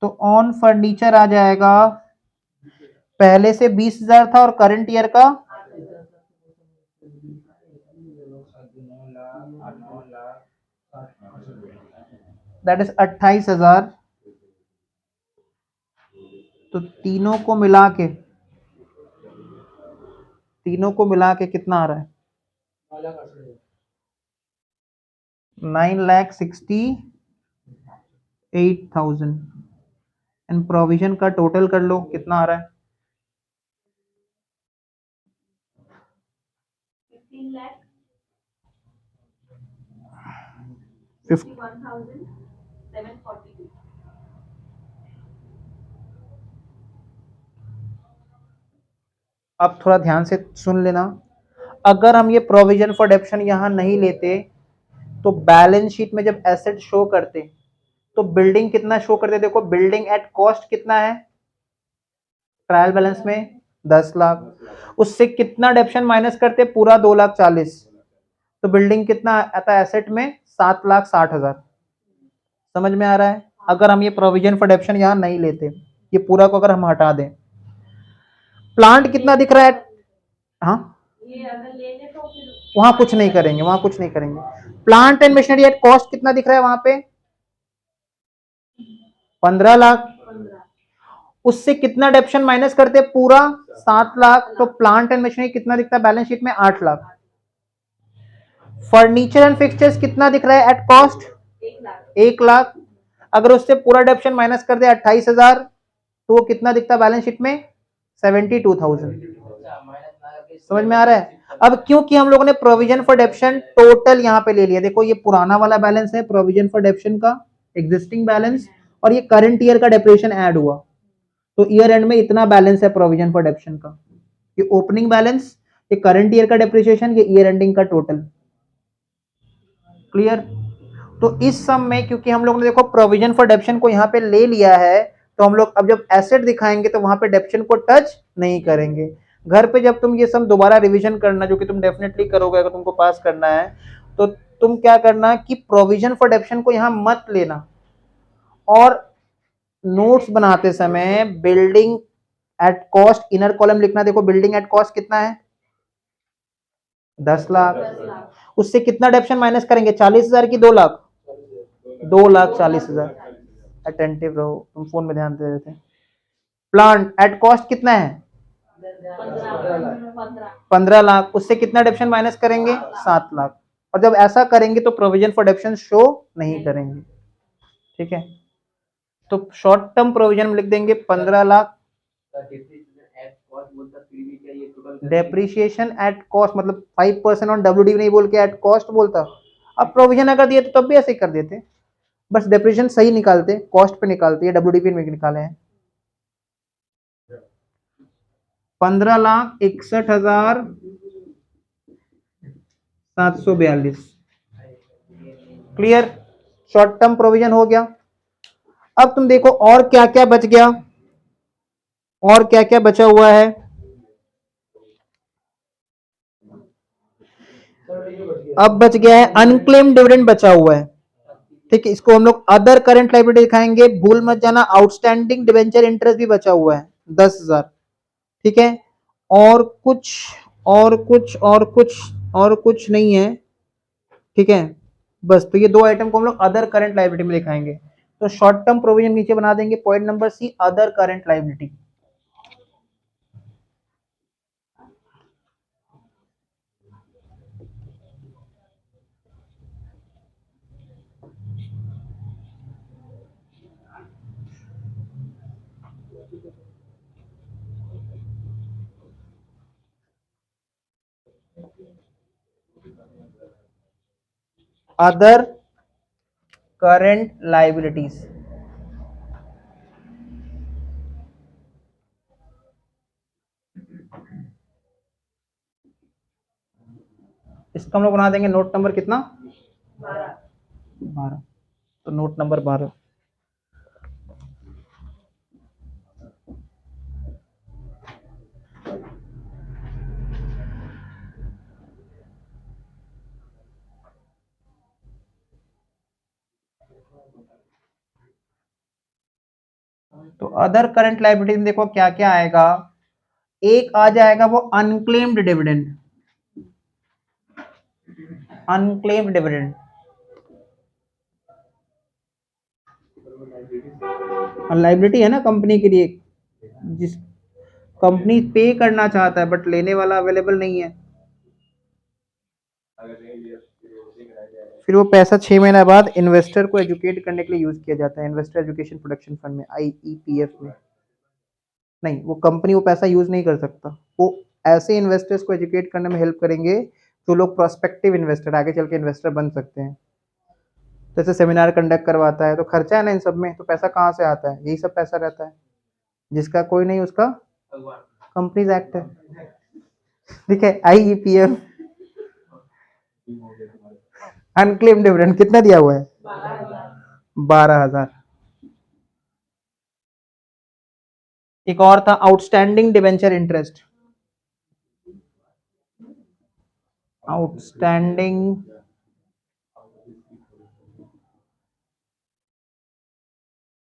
तो ऑन फर्नीचर आ जाएगा, पहले से 20,000 था और करंट ईयर का दैट इज 28,000। तो तीनों को मिला के कितना आ रहा है? 9,68,000। एंड प्रोविजन का टोटल कर लो कितना आ रहा है? 51,742। अब थोड़ा ध्यान से सुन लेना, अगर हम ये प्रोविजन फॉर डेप्शन यहां नहीं लेते तो बैलेंस शीट में जब एसेट शो करते तो बिल्डिंग कितना शो करते? देखो बिल्डिंग एट कॉस्ट कितना है ट्रायल बैलेंस में? 10,00,000। उससे कितना डेप्शन माइनस करते? पूरा 2,40,000। तो बिल्डिंग कितना आता है एसेट में? 7,60,000। समझ में आ रहा है? अगर हम ये प्रोविजन फॉर डेप्शन यहां नहीं लेते, ये पूरा को अगर हम हटा दें, प्लांट कितना दिख रहा है? हाँ, ये अगर ले ले तो फिर वहां कुछ नहीं करेंगे, वहां कुछ नहीं करेंगे। Plant and machinery at cost कितना दिख रहा है वहां पे? 15,00,000। उससे कितना डेप्शन माइनस करते? पूरा 7,00,000। तो प्लांट एंड मशीनरी कितना दिखता है बैलेंस शीट में? 8,00,000। फर्नीचर एंड फिक्सचर्स कितना दिख रहा है एट कॉस्ट? 1,00,000। अगर उससे पूरा डेप्शन माइनस कर दे 28,000 तो वो कितना दिखता है बैलेंस शीट में? 72,000। समझ में आ रहा है? अब क्योंकि हम लोगों ने प्रोविजन फॉर डेप्शन टोटल यहां पे ले लिया, देखो ये पुराना वाला बैलेंस है प्रोविजन फॉर डेप्शन का एग्जिस्टिंग बैलेंस, और ये करंट ईयर का डेप्रिसिएशन ऐड हुआ, तो ईयर एंड में इतना बैलेंस है प्रोविजन फॉर डेप्शन का। ये ओपनिंग बैलेंस, ये करंट ईयर का डेप्रिसिएशन, ये ईयर एंडिंग का टोटल। क्लियर? तो इस सम में क्योंकि हम लोग ने देखो प्रोविजन फॉर डेप्शन को यहाँ पे ले लिया है, तो हम लोग अब जब एसेट दिखाएंगे तो वहां पे डेप्शन को टच नहीं करेंगे। घर पे जब तुम ये सम दोबारा रिवीजन करना, जो कि तुम डेफिनेटली करोगे अगर तुमको पास करना है, तो तुम क्या करना कि प्रोविजन फॉर डेप्शन को यहाँ मत लेना, और नोट्स बनाते समय building at cost inner column लिखना। देखो बिल्डिंग एट कॉस्ट कितना है? 10,00,000। उससे कितना डेप्शन माइनस करेंगे? 40,000 की 2,00,000? 2,40,000। अटेंटिव रहो, तुम फोन में ध्यान दे रहे थे। प्लांट एट कॉस्ट कितना है? 15,00,000। उससे कितना डेप्शन माइनस करेंगे? 7,00,000। और जब ऐसा करेंगे तो प्रोविजन फॉर डेप्शन शो नहीं करेंगे। ठीक है, तो शॉर्ट टर्म प्रोविजन में लिख देंगे 15,00,000। डेप्रिसिएशन एट कॉस्ट मतलब 5% ऑन डब्ल्यूडी नहीं बोल के एट कॉस्ट बोलता। अब प्रोविजन अगर दिए तो तब भी ऐसे कर देते, बस डेप्रिसिएशन सही निकालते, कॉस्ट पे निकालते, ये डब्ल्यूडीपी में निकाले हैं। 15,61,742। क्लियर? शॉर्ट टर्म प्रोविजन हो गया। अब तुम देखो और क्या क्या बच गया, और क्या क्या बचा हुआ है। अब बच गया है अनक्लेम डिविडेंड बचा हुआ है। ठीक है, इसको हम लोग अदर करंट लायबिलिटी दिखाएंगे, भूल मत जाना। आउटस्टैंडिंग डिवेंचर इंटरेस्ट भी बचा हुआ है 10,000। ठीक है, और कुछ और कुछ और कुछ और कुछ नहीं है। ठीक है, बस तो ये दो आइटम को हम लोग अदर करंट लायबिलिटी में दिखाएंगे। तो शॉर्ट टर्म प्रोविजन नीचे बना देंगे, point number C other current liability. Other current liabilities, इसका हम लोग बना देंगे नोट नंबर कितना? 12। तो नोट नंबर 12। तो अदर करंट लाइबिलिटी में देखो क्या क्या आएगा। एक आ जाएगा वो unclaimed dividend, unclaimed dividend liability है ना कंपनी के लिए, जिस कंपनी पे करना चाहता है बट लेने वाला अवेलेबल नहीं है, फिर वो पैसा 6 महीने बाद इन्वेस्टर को एजुकेट करने के लिए यूज किया जाता है, इन्वेस्टर एजुकेशन प्रोटेक्शन फंड में, आईईपीएफ में। नहीं, वो कंपनी वो पैसा यूज नहीं कर सकता, वो ऐसे इन्वेस्टर्स को एजुकेट करने में हेल्प करेंगे जो लोग प्रोस्पेक्टिव इन्वेस्टर आगे चल के इन्वेस्टर बन सकते हैं। जैसे सेमिनार कंडक्ट करवाता है तो खर्चा है ना इन सब में, तो पैसा कहाँ से आता है, यही सब पैसा रहता है। जिसका कोई नहीं उसका कंपनीज एक्ट है, ठीक है। आईईपीएफ अनक्लेम डिविडेंड कितना दिया हुआ है, 12,000। एक और था outstanding debenture interest, outstanding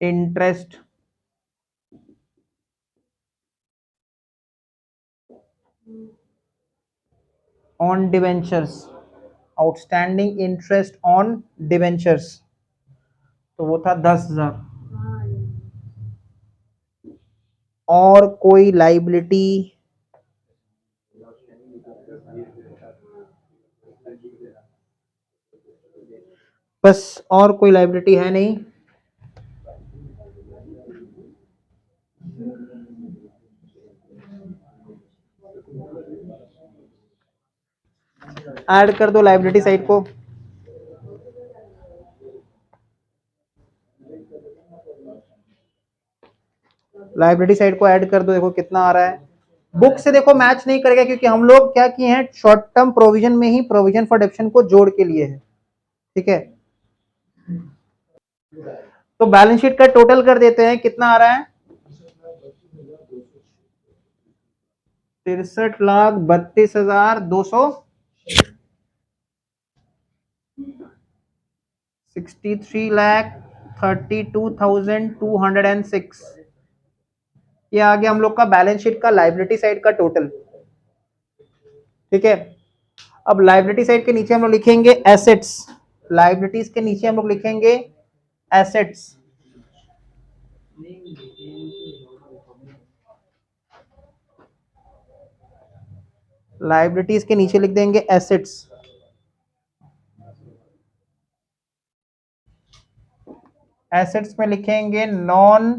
interest on debentures, outstanding interest on debentures, तो वो था 10,000। और कोई लाइबिलिटी, बस और कोई लाइबिलिटी है नहीं। ऐड कर दो लाइबिलिटी साइड को, लाइबिलिटी साइड को ऐड कर दो, देखो कितना आ रहा है। बुक से देखो मैच नहीं करेगा क्योंकि हम लोग क्या किए हैं, शॉर्ट टर्म प्रोविजन में ही प्रोविजन फॉर डेप्शन को जोड़ के लिए है, ठीक है। तो बैलेंस शीट का टोटल कर देते हैं, कितना आ रहा है, 63,32,200, 63,32,206। ये आ गया हम लोग का बैलेंस शीट का लाइबिलिटी साइड का टोटल, ठीक है। अब लाइबिलिटी साइड के नीचे हम लोग लिखेंगे एसेट्स, लाइबिलिटीज के नीचे हम लोग लिखेंगे एसेट्स, लाइबिलिटीज के नीचे लिख देंगे एसेट्स। एसेट्स में लिखेंगे non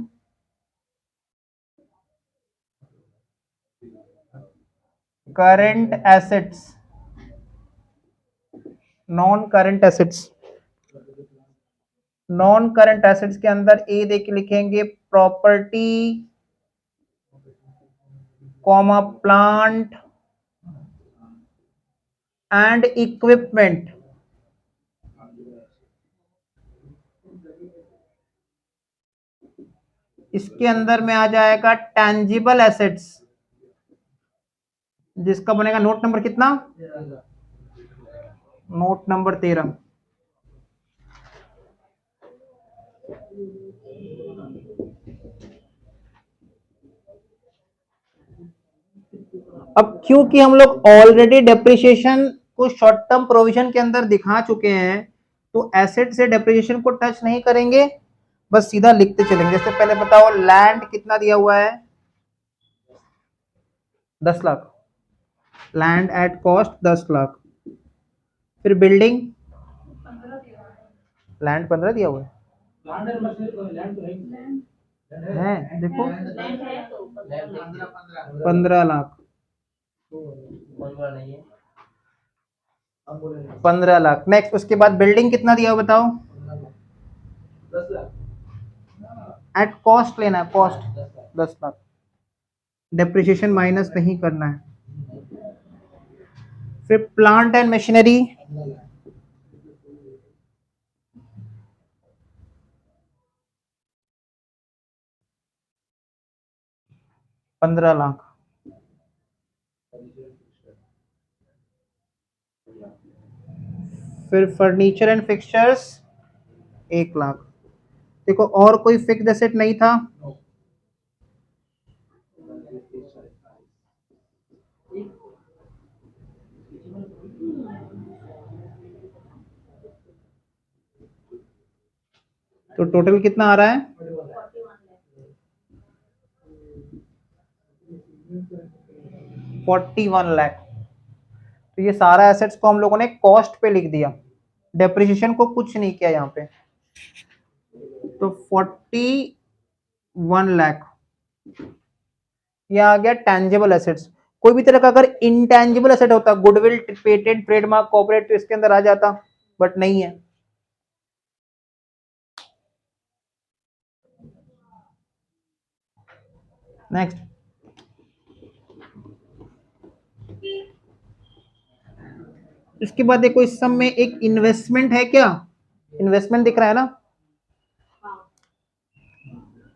current assets, non current assets. Non current assets के अंदर ए देके लिखेंगे property comma plant and equipment. इसके अंदर में आ जाएगा टैंजिबल एसेट्स, जिसका बनेगा नोट नंबर कितना, नोट नंबर 13। अब क्योंकि हम लोग ऑलरेडी डेप्रिसिएशन को शॉर्ट टर्म प्रोविजन के अंदर दिखा चुके हैं, तो एसेट से डेप्रिसिएशन को टच नहीं करेंगे, बस सीधा लिखते चलेंगे। जैसे पहले बताओ लैंड कितना दिया हुआ है, 10,00,000, लैंड एट कॉस्ट 10,00,000। फिर बिल्डिंग, लैंड 15 दिया हुआ है देखो, 15,00,000, 15,00,000। नेक्स्ट उसके बाद बिल्डिंग कितना दिया हुआ बताओ, एट कॉस्ट लेना है, कॉस्ट 10,00,000, डेप्रिसिएशन माइनस नहीं करना है। फिर प्लांट एंड मशीनरी, 15,00,000। फिर फर्नीचर एंड फिक्सचर्स 1 लाख। देखो और कोई फिक्स्ड एसेट नहीं था, तो टोटल कितना आ रहा है? 41 लाख। तो ये सारा एसेट्स को हम लोगों ने कॉस्ट पे लिख दिया, डेप्रिसिएशन को कुछ नहीं किया यहाँ पे। तो 41 लाख ये आ गया टेंजिबल एसेट्स। कोई भी तरह का अगर इंटेंजिबल एसेट होता, गुडविल, पेटेंट, ट्रेडमार्क, कॉर्पोरेट, तो इसके अंदर आ जाता, बट नहीं है। नेक्स्ट, इसके बाद देखो इस सब में एक इन्वेस्टमेंट है क्या? इन्वेस्टमेंट दिख रहा है ना,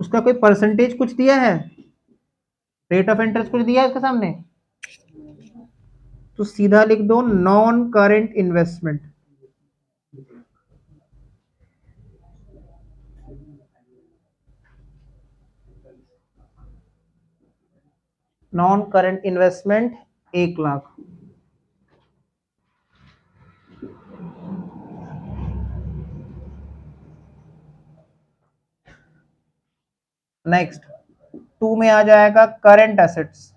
उसका कोई परसेंटेज कुछ दिया है, रेट ऑफ इंटरेस्ट कुछ दिया है इसके सामने? तो सीधा लिख दो non current investment. Non current investment 1 lakh. Next 2 में आ जाएगा करेंट एसेट्स।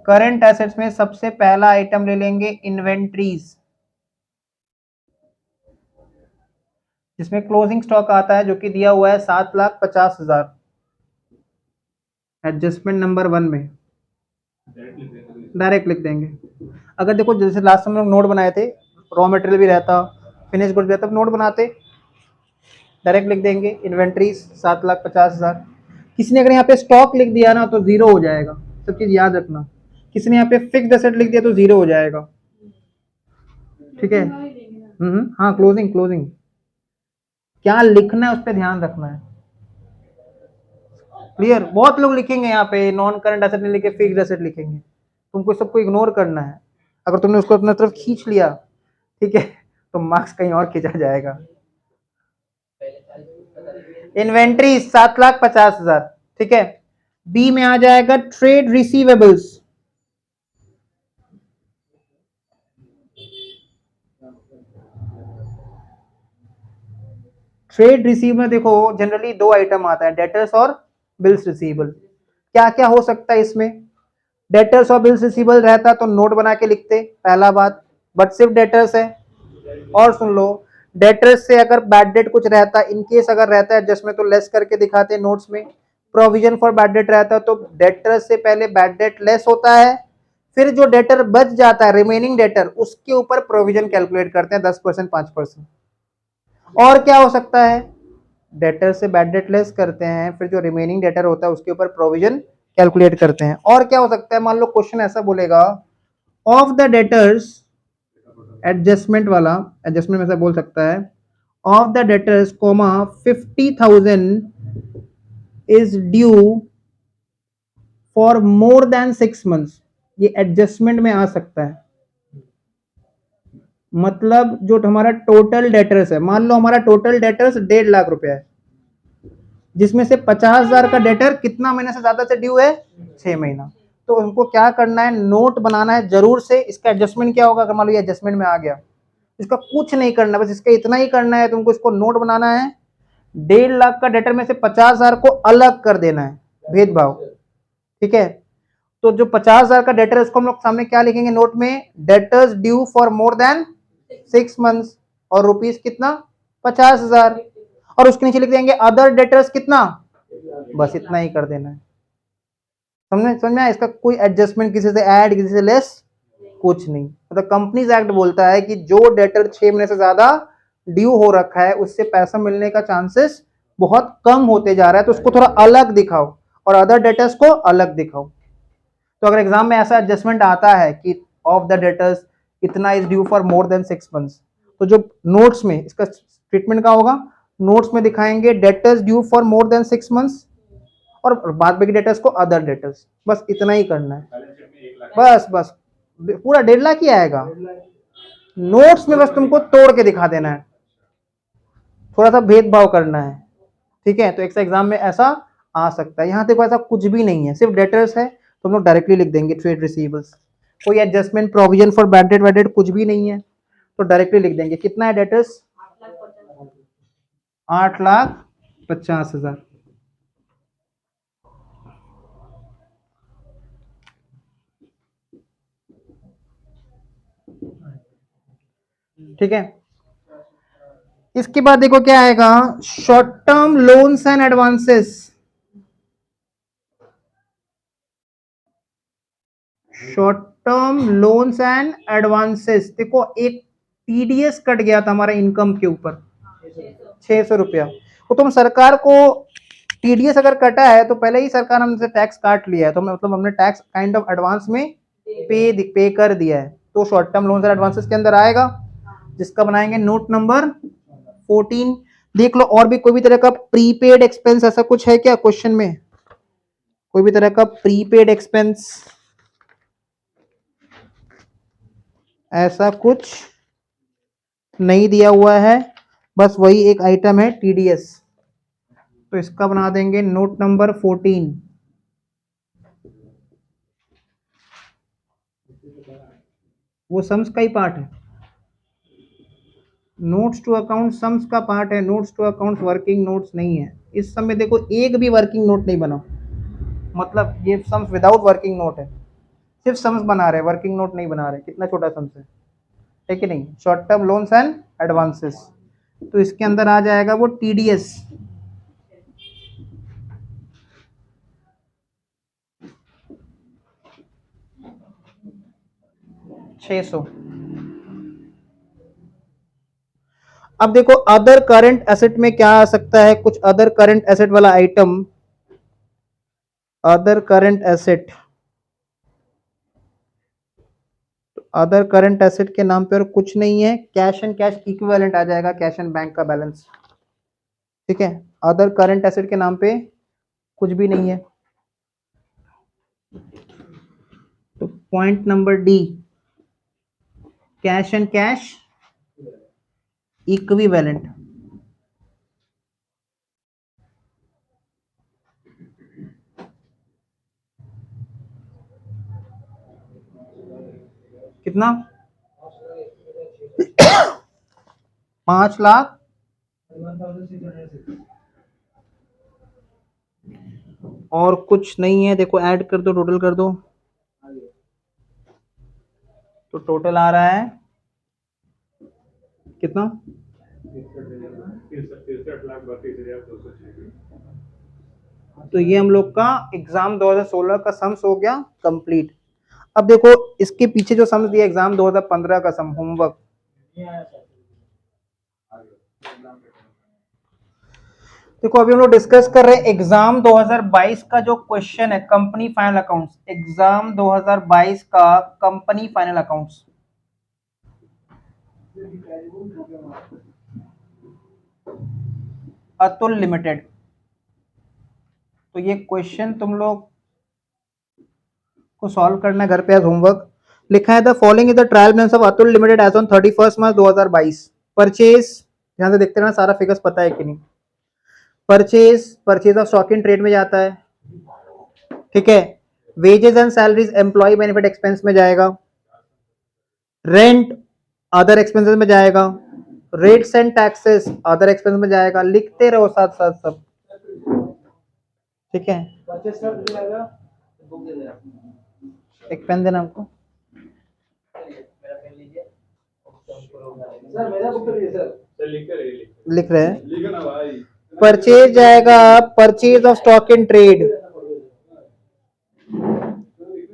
करंट एसेट्स में सबसे पहला आइटम ले लेंगे इन्वेंट्रीज, जिसमें क्लोजिंग स्टॉक आता है जो कि दिया हुआ है 7,50,000, एडजस्टमेंट नंबर 1 में डायरेक्ट लिख देंगे। अगर देखो जैसे लास्ट में हम नोट बनाए थे, रॉ मटेरियल भी रहता, फिनिश गुड भी रहता, नोट बनाते, डायरेक्ट लिख देंगे इन्वेंट्रीज 7,50,000। किसी ने अगर यहाँ पे स्टॉक लिख दिया ना तो जीरो हो जाएगा, सब चीज याद रखना। किसी ने यहाँ पे फिक्स्ड एसेट लिख दिया तो जीरो हो जाएगा, ठीक है। हाँ, क्लोजिंग क्लोजिंग क्या लिखना है उस पर ध्यान रखना है। क्लियर? बहुत लोग लिखेंगे यहाँ पे नॉन करंट एसेट नहीं लिखे, फिक्स्ड एसेट लिखेंगे, तुमको सबको इग्नोर करना है। अगर तुमने उसको अपने तरफ खींच लिया, ठीक है, तो मार्क्स कहीं और खींचा जाएगा। इन्वेंट्री 7,50,000, ठीक है। बी में आ जाएगा ट्रेड रिसीवेबल्स। ट्रेड रिसीव में देखो जनरली 2 आइटम आता है, डेटर्स और बिल्स रिसीवेबल। क्या क्या हो सकता है इसमें? डेटर्स और बिल्स रिसीवेबल रहता तो नोट बना के लिखते, पहला बात, बट सिर्फ डेटर्स है। और सुन लो, डेटर्स से अगर बैड डेट कुछ रहता, इनकेस अगर रहता है एडजस्टमेंट, तो लेस करके दिखाते नोट्स में। प्रोविजन फॉर बैड डेट रहता तो डेटर्स से पहले बैड डेट लेस होता है, फिर जो डेटर बच जाता है रिमेनिंग डेटर, उसके ऊपर प्रोविजन कैलकुलेट करते हैं 10%, 5%। और क्या हो सकता है? डेटर से बैड डेट लेस करते हैं, फिर जो रिमेनिंग डेटर होता है उसके ऊपर प्रोविजन कैलकुलेट करते हैं। और क्या हो सकता है? मान लो क्वेश्चन ऐसा बोलेगा, ऑफ द डेटर्स, एडजस्टमेंट वाला, एडजस्टमेंट में से बोल सकता है, of the debtors comma 50,000 is due for more than 6 months. ये एडजस्टमेंट में आ सकता है। मतलब जो हमारा टोटल डेटर्स है, मान लो हमारा टोटल डेटर्स 1.5 लाख रुपया है, जिसमें से 50,000 का डेटर कितना महीने से ज्यादा से ड्यू है? 6 महीना। तो उनको क्या करना है? नोट बनाना है जरूर से। इसका एडजस्टमेंट क्या होगा? अगर मान लो ये एडजस्टमेंट में आ गया, इसका कुछ नहीं करना, बस इसका इतना ही करना है, तुमको इसको नोट बनाना है। 1.5 लाख का डेटर में से 50,000 को अलग कर देना है, भेदभाव, ठीक है। तो जो 50,000 का डेटर है उसको हम लोग सामने क्या लिखेंगे नोट में? Debtors due for more than 6 months, और रुपीस कितना? 50,000। और उसके नीचे लिख देंगे अदर डेटर्स कितना, बस इतना ही कर देना है। समझ में? इसका कोई एडजस्टमेंट किसी से ऐड किसी से लेस कुछ नहीं। मतलब कंपनीज एक्ट बोलता है कि जो डेटर 6 महीने से ज्यादा ड्यू हो रखा है उससे पैसा मिलने का चांसेस बहुत कम होते जा रहा है, तो उसको थोड़ा अलग दिखाओ और अदर डेटर्स को अलग दिखाओ। तो अगर एग्जाम में ऐसा एडजस्टमेंट आता है कि ऑफ द डेटर्स इतना is due for more than 6 months, तो जो नोट्स में इसका ट्रीटमेंट का होगा, नोट्स में दिखाएंगे debtors due for more than 6 months, और बाद में डेटर्स को अदर डेटर्स, बस इतना ही करना है। बस बस पूरा 1.5 लाख ही आएगा। नोट्स में बस तुमको तोड़ के दिखा देना है, थोड़ा सा भेदभाव करना है, ठीक है। तो एक एग्जाम में ऐसा आ सकता है। यहाँ देखो ऐसा कुछ भी नहीं है, सिर्फ डेटर्स है, तो हम लोग डायरेक्टली लिख देंगे ट्रेड रिसीवेबल्स। कोई adjustment provision for bad debt bad debt कुछ भी नहीं है, तो डायरेक्टली लिख देंगे। कितना है डेटर्स? 8,50,000। ठीक है। इसके बाद देखो क्या आएगा, short term loans and advances. Short term loans and advances, देखो एक टीडीएस कट गया था हमारा इनकम के ऊपर, 600 रुपया। तो तुम सरकार को टीडीएस अगर कटा है तो पहले ही सरकार हमसे टैक्स काट लिया है, तो मतलब हमने टैक्स काइंड ऑफ एडवांस में पे कर दिया है, तो short term loans and advances के अंदर आएगा, जिसका बनाएंगे नोट नंबर 14। देख लो और भी कोई भी तरह का प्रीपेड एक्सपेंस ऐसा कुछ है क्या क्वेश्चन में? कोई भी तरह का प्रीपेड एक्सपेंस ऐसा कुछ नहीं दिया हुआ है, बस वही एक आइटम है टीडीएस, तो इसका बना देंगे नोट नंबर 14। वो सम्स का ही पार्ट है, नोट्स टू अकाउंट सम्स का पार्ट है, notes to account working notes नहीं है। इस समय देखो एक भी वर्किंग नोट नहीं बना, मतलब ये सम्स विदाउट वर्किंग नोट है, सिर्फ सम्स बना रहे, वर्किंग नोट नहीं बना रहे। कितना छोटा सम्स है कि नहीं? Short term loans and advances, तो इसके अंदर आ जाएगा वो टीडीएस। $600। अब देखो अदर करंट एसेट में क्या आ सकता है, कुछ अदर करंट एसेट वाला item. Other current asset, other current asset के नाम पे और कुछ नहीं है, कैश एंड कैश इक्विवेलेंट आ जाएगा, कैश एंड बैंक का बैलेंस, ठीक है। अदर करंट एसेट के नाम पे कुछ भी नहीं है, तो point number D, cash and cash equivalent. कितना? 5,00,000 और कुछ नहीं है। देखो ऐड कर दो, टोटल कर दो, तो टोटल आ रहा है कितना? 63,32,206। तो ये हम लोग का एग्जाम 2016 का सम्स हो गया कंप्लीट। अब देखो इसके पीछे जो सम्स दिया एग्जाम 2015 का सम होमवर्क, देखो अभी हम लोग डिस्कस कर रहे हैं एग्जाम 2022 का जो क्वेश्चन है कंपनी फाइनल अकाउंट्स, एग्जाम 2022 का company final accounts. Atul limited, तो ये क्वेश्चन तुम लोग को सॉल्व करना है घर पे, आज होमवर्क। लिखा है the following is the trial balance of Atul limited as on 31 March 2022। Purchase, ध्यान से देखते रहना, सारा फिगर्स पता है कि नहीं। Purchase of stock in trade में जाता है, ठीक है। Wages and salaries employee benefit expense में जाएगा, रेंट अदर एक्सपेंसेस में जाएगा, rates and taxes other expense में जाएगा। लिखते रहो साथ साथ सब, ठीक है। एक पेन देना हमको, लिख रहे हैं। परचेज जाएगा, purchase of stock in trade,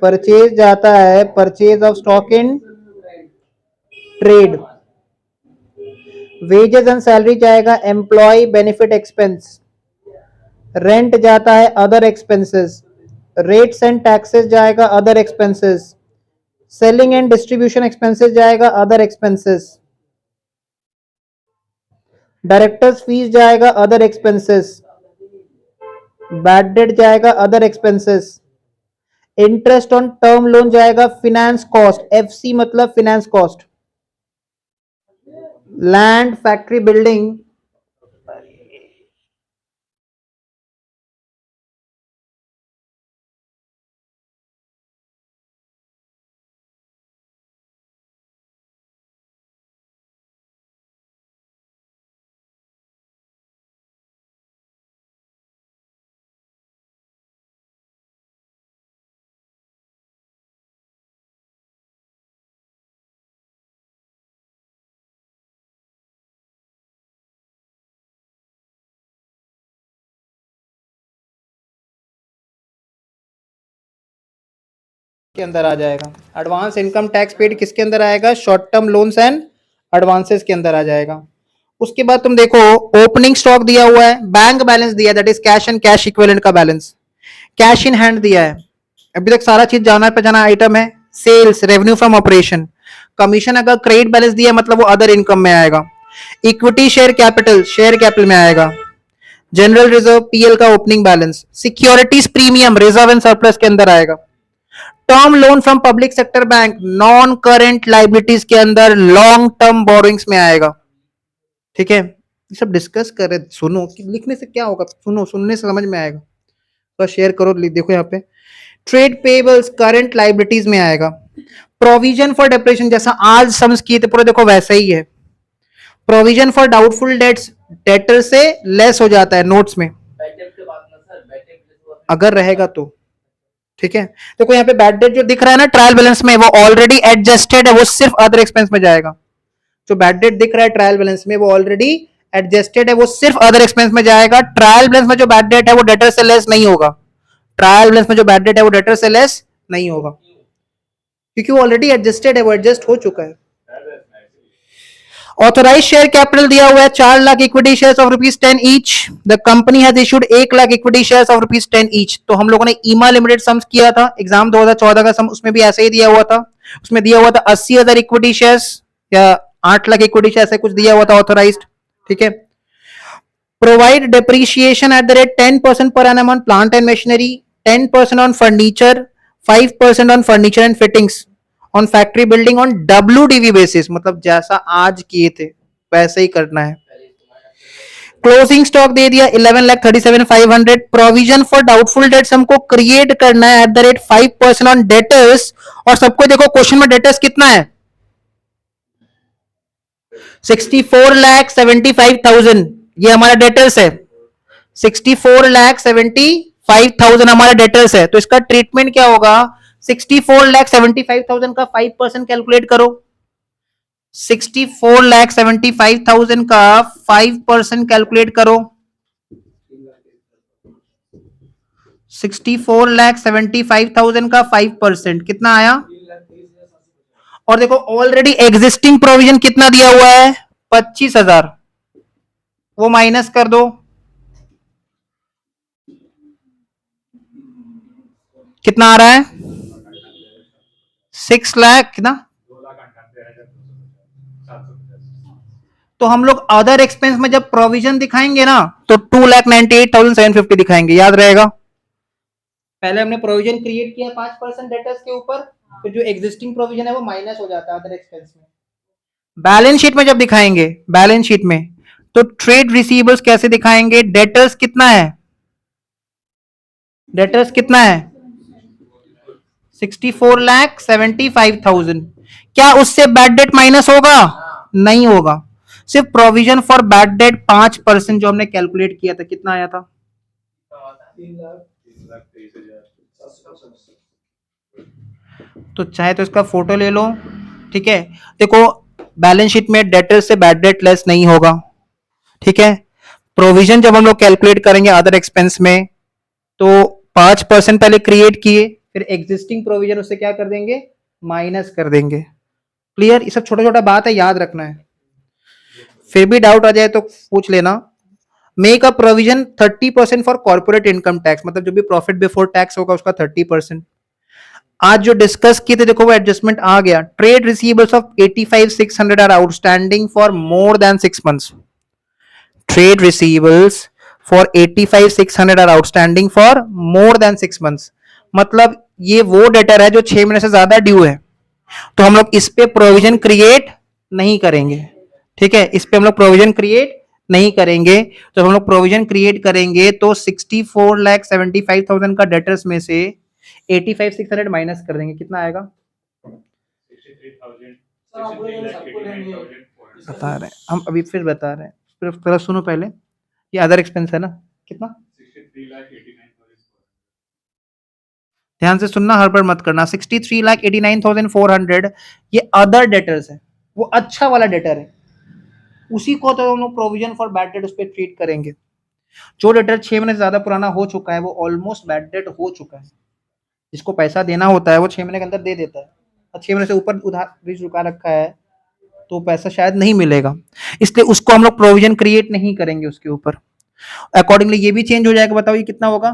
purchase जाता है purchase of stock in trade. Wages and salary जाएगा एम्प्लॉय बेनिफिट एक्सपेंस, रेंट जाता है other expenses, rates and taxes जाएगा other expenses, selling and distribution expenses जाएगा अदर एक्सपेंसेस, डायरेक्टर्स फीस जाएगा other expenses, bad debt जाएगा other expenses, interest on term loan जाएगा finance cost, FC मतलब finance cost, land factory building के अंदर आ जाएगा। Advance income tax paid किसके अंदर आएगा? Short term loans and advances के अंदर आ जाएगा। उसके बाद तुम देखो ओपनिंग स्टॉक दिया हुआ है, बैंक बैलेंस दिया है, that is cash and cash equivalent का बैलेंस, कैश इन हैंड दिया है। अभी तक सारा चीज जाना पहचाना आइटम है। Sales, revenue from operation, commission अगर क्रेडिट बैलेंस दिया मतलब वो अदर इनकम में आएगा। Equity share capital, share capital में आएगा। जनरल रिजर्व पीएल का opening balance, securities premium reserve and surplus के अंदर आएगा। Term loan from public sector bank non current liabilities के अंदर लॉन्ग टर्म बोरिंग्स में आएगा। ठीक है, ये सब डिस्कस कर रहे, सुनो कि लिखने से क्या होगा, सुनो, सुनने से समझ में आएगा। तो शेयर करो, देखो यहाँ पे ट्रेड पेबल्स करंट लाइबिलिटीज में आएगा। प्रोविजन फॉर डेप्रेशन जैसा आज समझ किए थे पूरा, देखो वैसा ही है। Provision for doubtful debts debtor से लेस हो जाता है नोट्स में अगर रहेगा तो। ठीक है, देखो यहाँ पे बैड डेट जो दिख रहा है ना ट्रायल बैलेंस में, वो ऑलरेडी एडजस्टेड है, वो सिर्फ अदर एक्सपेंस में जाएगा। जो बैड डेट दिख रहा है ट्रायल बैलेंस में वो ऑलरेडी एडजस्टेड है, वो सिर्फ अदर एक्सपेंस में जाएगा। ट्रायल बैलेंस में जो बैड डेट है वो डेटर से लेस नहीं होगा। ट्रायल बैलेंस में जो बैड डेट है वो डेटर से लेस नहीं होगा, क्योंकि वो ऑलरेडी एडजस्टेड है, वो एडजस्ट हो चुका है। ऑथोराइज शेयर कैपिटल दिया हुआ है 4 lakh equity shares of ₹10 each. The company has issued 1 lakh equity shares of ₹10 each. तो हम लोगों ने ईमा लिमिटेड सम्स किया था एग्जाम 2014 का सम, उसमें भी ऐसे ही दिया हुआ था। उसमें दिया हुआ था 80,000 इक्विटी शेयर्स या 8 लाख इक्विटी शेयर ऐसे कुछ दिया हुआ था ऑथोराइज्ड। ठीक है, provide depreciation eight the rate 10% per annum on plant and machinery, 10% on furniture, 5% on furniture and fittings, on factory building on WDV basis, मतलब जैसा आज किए थे वैसे ही करना है। क्लोजिंग स्टॉक दे दिया 11,37,500। प्रोविजन फॉर डाउटफुल डेट्स हमको क्रिएट करना है eight the rate 5% on debtors. और सबको देखो क्वेश्चन में डेटर्स कितना है? 64,75,000 ये हमारा डेटर्स है। 64,75,000 हमारा डेटर्स है। तो इसका ट्रीटमेंट क्या होगा? 64,75,000 का 5% कैलकुलेट करो। 64,75,000 का 5% कैलकुलेट करो। 64,75,000 का 5% कितना आया? और देखो ऑलरेडी एग्जिस्टिंग प्रोविजन कितना दिया हुआ है? 25,000, वो माइनस कर दो, कितना आ रहा है? 6 लाख कितना? तो हम लोग अदर एक्सपेंस में जब प्रोविजन दिखाएंगे ना तो 2,98,750 दिखाएंगे, याद रहेगा। पहले हमने प्रोविजन क्रिएट किया 5% डेटर्स के ऊपर, तो जो एग्जिस्टिंग प्रोविजन है वो माइनस हो जाता है अदर एक्सपेंस में। बैलेंस शीट में जब दिखाएंगे, बैलेंस शीट में तो ट्रेड रिसीवेबल्स कैसे दिखाएंगे? डेटर्स कितना है? डेटर्स कितना है? 64,75,000। क्या उससे बैड डेट माइनस होगा? नहीं होगा। सिर्फ प्रोविजन फॉर बैड डेट 5% जो हमने कैलकुलेट किया था, कितना आया था? तो चाहे तो इसका फोटो ले लो। ठीक है, देखो बैलेंस शीट में डेटर से बैड डेट लेस नहीं होगा। ठीक है, प्रोविजन जब हम लोग कैलकुलेट करेंगे अदर एक्सपेंस में तो 5% पहले क्रिएट किए, फिर एग्जिस्टिंग प्रोविजन उससे क्या कर देंगे? माइनस कर देंगे। क्लियर? ये सब छोटा छोटा बात है, याद रखना है। फिर भी डाउट आ जाए तो पूछ लेना। Make a provision 30% for corporate income tax, मतलब जो भी प्रॉफिट बिफोर टैक्स होगा उसका 30%। आज जो डिस्कस किए थे देखो वो एडजस्टमेंट आ गया। Trade receivables of 85,600 are outstanding for more than 6 months। Trade receivables for 85,600 are outstanding for more than 6 months, मतलब ये वो डेटर है जो 6 महीने से ज्यादा ड्यू है, तो हम लोग इस पे प्रोविजन क्रिएट नहीं करेंगे। ठीक है, इस पे हम लोग प्रोविजन क्रिएट नहीं करेंगे। तो हम लोग प्रोविजन क्रिएट करेंगे तो 64,75,000 का डेटर्स में से 85,600 माइनस कर देंगे, कितना आएगा? बता रहे हैं हम, अभी फिर बता रहे हैं, फिर थोड़ा सुनो पहले। ये अदर एक्सपेंस है ना, कितना? ध्यान से सुनना, हड़बड़ मत करना। 63,89,400 ये अदर डेटर्स है, वो अच्छा वाला डेटर है, उसी को तो हम लोग प्रोविजन फॉर बैड डेट उस पर ट्रीट करेंगे। जो डेटर 6 महीने से ज्यादा पुराना हो चुका है वो ऑलमोस्ट बैड डेट हो चुका है, जिसको पैसा देना होता है वो 6 महीने के अंदर दे देता है, और 6 महीने से ऊपर उधार बीच रुका रखा है तो पैसा शायद नहीं मिलेगा, इसलिए उसको हम लोग प्रोविजन क्रिएट नहीं करेंगे उसके ऊपर। अकॉर्डिंगली ये भी चेंज हो जाएगा। बताओ ये कितना होगा?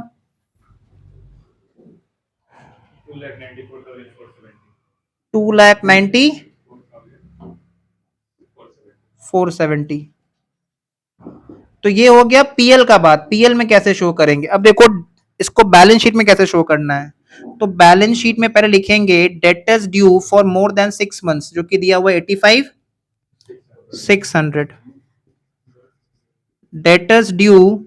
2,90,470। तो ये हो गया पीएल का बात। पीएल में कैसे शो करेंगे? अब देखो इसको बैलेंस शीट में कैसे शो करना है। तो बैलेंस शीट में पहले लिखेंगे debtors due for more than 6 months, जो कि दिया हुआ 85,600। Debtors due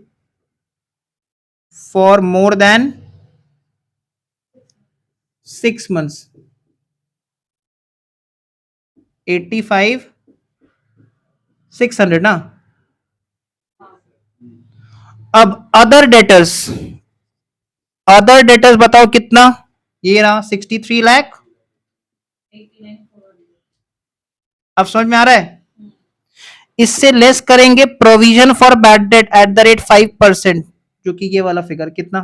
for more than 6 months 85,600 ना। अब अदर डेटर्स बताओ कितना? ये रहा 63 लाख। अब समझ में आ रहा है? इससे लेस करेंगे provision for bad date eight the rate 5%, जो कि ये वाला फिगर कितना?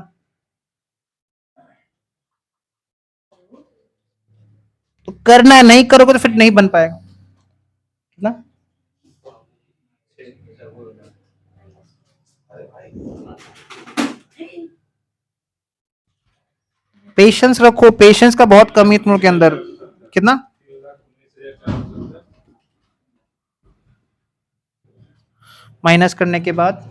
तो करना है, नहीं करोगे तो फिर नहीं बन पाएगा। कितना? पेशेंस रखो, पेशेंस का बहुत कमी है तुम लोग के अंदर। कितना? माइनस करने के बाद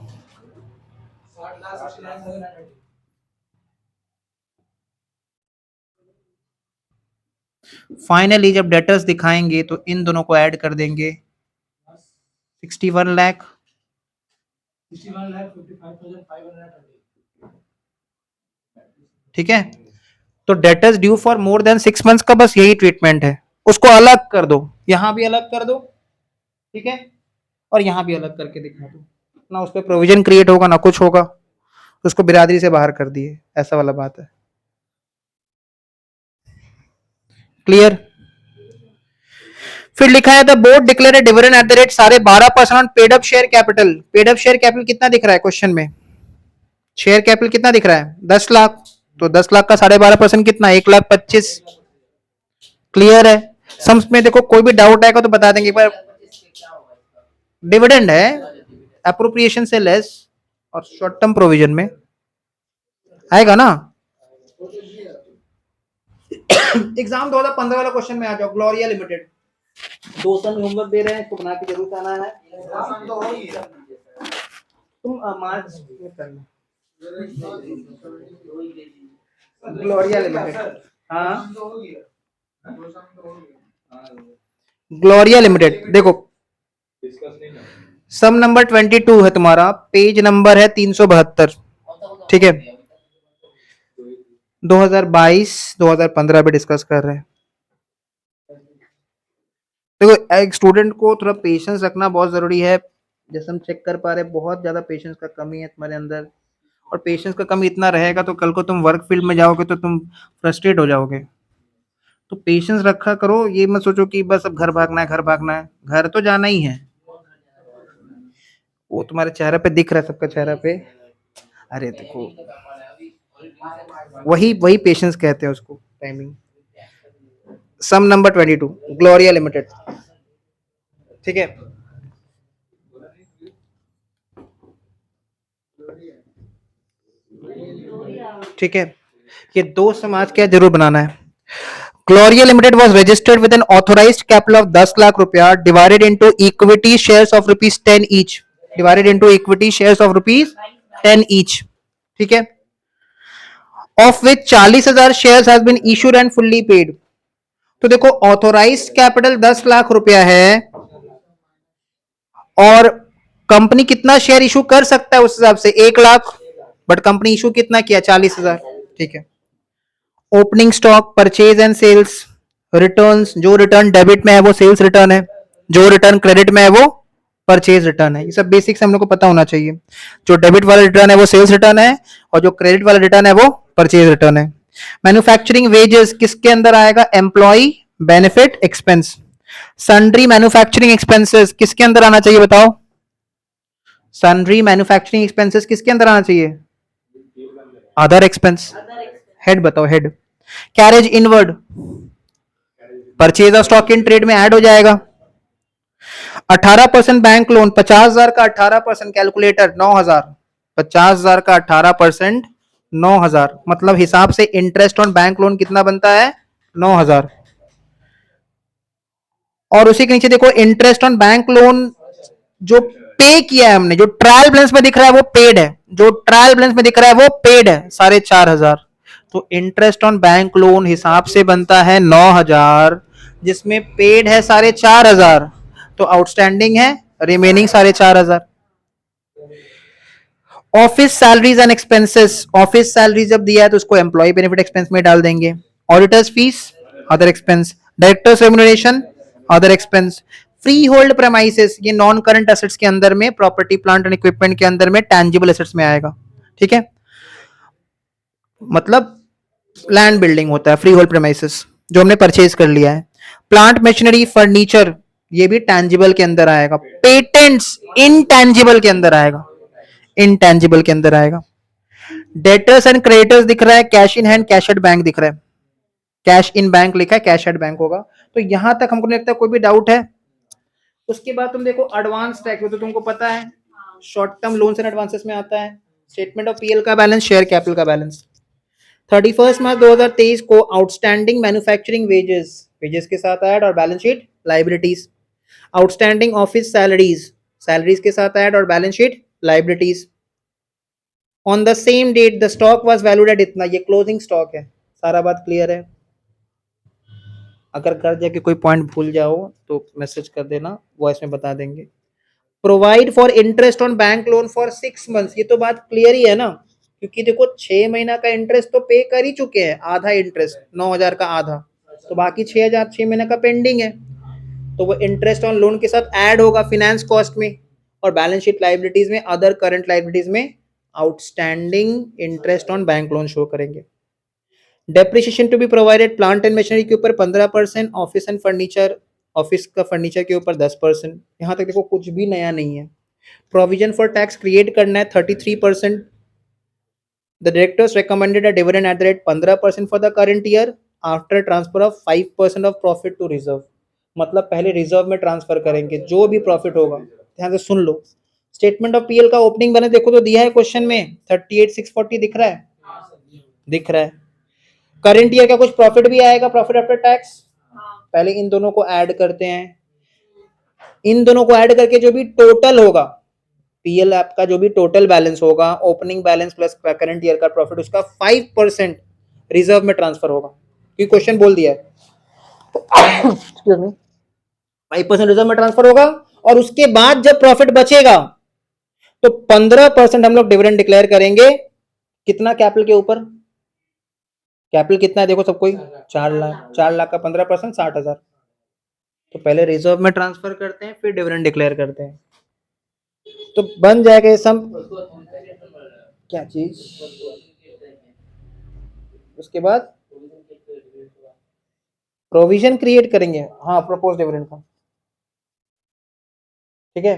फाइनली जब डेटर्स दिखाएंगे तो इन दोनों को ऐड कर देंगे 61 लाख। ठीक है, तो debtors due for more than 6 months का बस यही ट्रीटमेंट है। उसको अलग कर दो, यहां भी अलग कर दो, ठीक है, और यहां भी अलग करके दिखा दो ना। उस पर प्रोविजन क्रिएट होगा ना कुछ होगा, उसको बिरादरी से बाहर कर दिए, ऐसा वाला बात है। क्लियर? फिर लिखा है the board declare dividend at the rate 12.5% on paid up share capital. Paid up share capital कितना दिख रहा है क्वेश्चन में? शेयर कैपिटल कितना दिख रहा है? 10 लाख। तो 10 लाख का 12.5% कितना? 1,25,000। क्लियर है? सम्स में देखो कोई भी डाउट आएगा तो बता देंगे एक बार। डिविडेंड है, अप्रोप्रिएशन से लेस और शॉर्ट टर्म प्रोविजन में आएगा ना। एग्जाम 2015 वाला क्वेश्चन में आ जाओ। ग्लोरिया लिमिटेड 2 साल में होमवर्क दे रहे हैं, इसको बना के जरूर आना है। तुम मार्च में करना। ग्लोरिया लिमिटेड, हाँ ग्लोरिया लिमिटेड देखो, सम नंबर 22 है तुम्हारा, पेज नंबर है 372। ठीक है, 2022-2015 पे डिस्कस कर रहे हैं। देखो एक स्टूडेंट को थोड़ा पेशेंस रखना बहुत जरूरी है। जैसे हम चेक कर पा रहे हैं बहुत ज्यादा पेशेंस का कमी है तुम्हारे अंदर, और पेशेंस का कमी इतना रहेगा तो कल को तुम वर्क फील्ड में जाओगे तो तुम फ्रस्ट्रेट हो जाओगे। तो पेशेंस रखा करो, ये मत सोचो कि बस अब घर भागना है, घर भागना है, घर तो जाना ही है। वो तुम्हारे चेहरे पे दिख रहा है, सबका चेहरा पे। अरे देखो वही वही पेशेंस कहते हैं उसको, टाइमिंग। सम नंबर 22 ग्लोरिया लिमिटेड। ठीक है, ठीक है, ये 2 समाज क्या जरूर बनाना है। Gloria limited was registered with an authorized capital of 10 lakh रुपया divided into equity shares of rupees 10 each, divided into equity shares of rupees 10 each। ठीक है, of which 40,000 shares has been issued and fully paid. तो देखो authorised capital 10 lakh रुपया है और company कितना share issue कर सकता है उस हिसाब से 1 लाख, बट कंपनी इशू कितना किया 40,000। ठीक है। Opening stock, purchase and sales, returns, जो रिटर्न डेबिट में है वो सेल्स रिटर्न है, जो रिटर्न क्रेडिट में है वो परचेज रिटर्न है। ये सब बेसिक्स हम लोग को पता होना चाहिए। जो डेबिट वाला रिटर्न है वो सेल्स रिटर्न है और जो क्रेडिट वाला रिटर्न है वो परचेज रिटर्न है। मैन्युफैक्चरिंग वेजेस किसके अंदर आएगा? Employee benefit expense. Sundry manufacturing expenses किसके अंदर आना चाहिए बताओ? सन्ड्री मैन्युफैक्चरिंग एक्सपेंसेस किसके अंदर आना चाहिए? Other expense. हेड बताओ, head. Carriage inward purchase of stock in trade में ऐड हो जाएगा। 18% बैंक लोन, 50,000 का 18% कैलकुलेटर 9,000, 50,000 का 18% 9,000, मतलब हिसाब से इंटरेस्ट ऑन बैंक लोन कितना बनता है? 9,000। और उसी के नीचे देखो इंटरेस्ट ऑन बैंक लोन जो पे किया है हमने, जो ट्रायल बैलेंस में दिख रहा है वो पेड है, जो ट्रायल बैलेंस में दिख रहा है वो पेड है 4,500। तो इंटरेस्ट ऑन बैंक लोन हिसाब से बनता है 9,000, जिसमें पेड है 4,500, तो आउटस्टैंडिंग है remaining 4,500। Office salaries and expenses, office salary जब दिया है तो उसको एम्प्लॉय बेनिफिट एक्सपेंस में डाल देंगे। Auditors fees other expense, directors remuneration other expense. Free hold premises ये नॉन करंट एसेट्स के अंदर में, प्रॉपर्टी प्लांट एंड इक्विपमेंट के अंदर में, टैंजिबल एसेट्स में आएगा। ठीक है, मतलब लैंड बिल्डिंग होता है फ्री होल्ड प्रेमाइसेस जो हमने परचेज कर लिया है। प्लांट मशीनरी फर्नीचर ये भी टैंजिबल के अंदर आएगा। पेटेंट्स इनटैंजिबल के अंदर आएगा, इनटैंजिबल के अंदर आएगा। डेटर्स एंड क्रेडिटर्स दिख रहा है, cash in hand cash at bank दिख रहा है, कैश इन बैंक लिखा है, कैश एट बैंक होगा। तो यहां तक हमको नहीं लगता कोई भी डाउट है। उसके बाद तुम देखो एडवांस टैक्स, तो तुमको पता है short term loans and advances में आता है। स्टेटमेंट ऑफ पीएल का बैलेंस, शेयर कैपिटल का बैलेंस। 31 मार्च 2023 को आउटस्टैंडिंग मैन्युफैक्चरिंग वेजेस, वेजेस के साथ ऐड और balance sheet liabilities. Outstanding office salaries, salaries के साथ ऐड और balance sheet liabilities. On the same date the stock was valued at इतना, ये क्लोजिंग स्टॉक है। सारा बात क्लियर है? अगर कर जाके कोई पॉइंट भूल जाओ तो मैसेज कर देना, वॉइस में बता देंगे। Provide for interest on bank loan for 6 months, ये तो बात क्लियर ही है ना, क्योंकि देखो 6 महीना का इंटरेस्ट तो पे कर ही चुके हैं, आधा इंटरेस्ट 9,000 का आधा, तो बाकी 6,000 6 महीने का पेंडिंग है, तो वो इंटरेस्ट ऑन लोन के साथ ऐड होगा फिनेंस कॉस्ट में, और बैलेंस शीट लाइबिलिटीज में, अदर करंट लाइबिलिटीज में outstanding interest on bank loan show करेंगे। Depreciation to be provided, plant and machinery के ऊपर 15%, ऑफिस एंड फर्नीचर, ऑफिस का फर्नीचर के ऊपर 10%। यहाँ तक देखो कुछ भी नया नहीं है। प्रोविजन फॉर टैक्स क्रिएट करना है 33%। The directors recommended a dividend at the rate 15% for the current year after transfer of 5% of profit to reserve, मतलब पहले रिजर्व में ट्रांसफर करेंगे जो भी प्रॉफिट होगा। ध्यान से सुन लो। स्टेटमेंट ऑफ पीएल का ओपनिंग बैलेंस देखो तो दिया है क्वेश्चन में 38,640 दिख रहा है, दिख रहा है। करंट ईयर का कुछ प्रॉफिट भी आएगा, प्रॉफिट आफ्टर टैक्स। पहले इन दोनों को ऐड करते हैं, इन दोनों को ऐड करके जो भी टोटल होगा पीएल ऐप का, जो भी टोटल बैलेंस होगा, opening balance plus current year का प्रॉफिट, उसका 5% रिजर्व में ट्रांसफर होगा, क्योंकि क्वेश्चन बोल दिया है 5% रिजर्व में ट्रांसफर होगा। और उसके बाद जब प्रॉफिट बचेगा तो 15% हम लोग डिविडेंड डिक्लेयर करेंगे। कितना? कैपिटल के ऊपर, कैपिटल कितना है देखो सबको, 4 लाख, 4 लाख का 15% 60,000। तो पहले रिजर्व में ट्रांसफर करते हैं फिर डिविडेंड डिक्लेयर करते हैं, तो बन जाएगा ये सम। क्या चीज? उसके बाद प्रोविजन क्रिएट करेंगे, हाँ प्रपोज डिविडेंड का। ठीक है,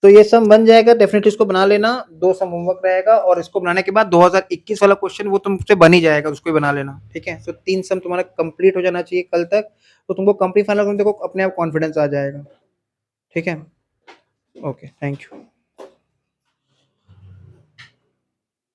तो ये सम बन जाएगा, डेफिनेटली इसको बना लेना। 2 सम होमवर्क रहेगा और इसको बनाने के बाद 2021 वाला क्वेश्चन वो तुमसे बन ही जाएगा, उसको ही बना लेना। ठीक है, तो 3 सम तुम्हारा कंप्लीट हो जाना चाहिए कल तक, तो तुमको कंप्लीट फाइनल देखो अपने आप कॉन्फिडेंस आ जाएगा। ठीक है, ओके, थैंक यू।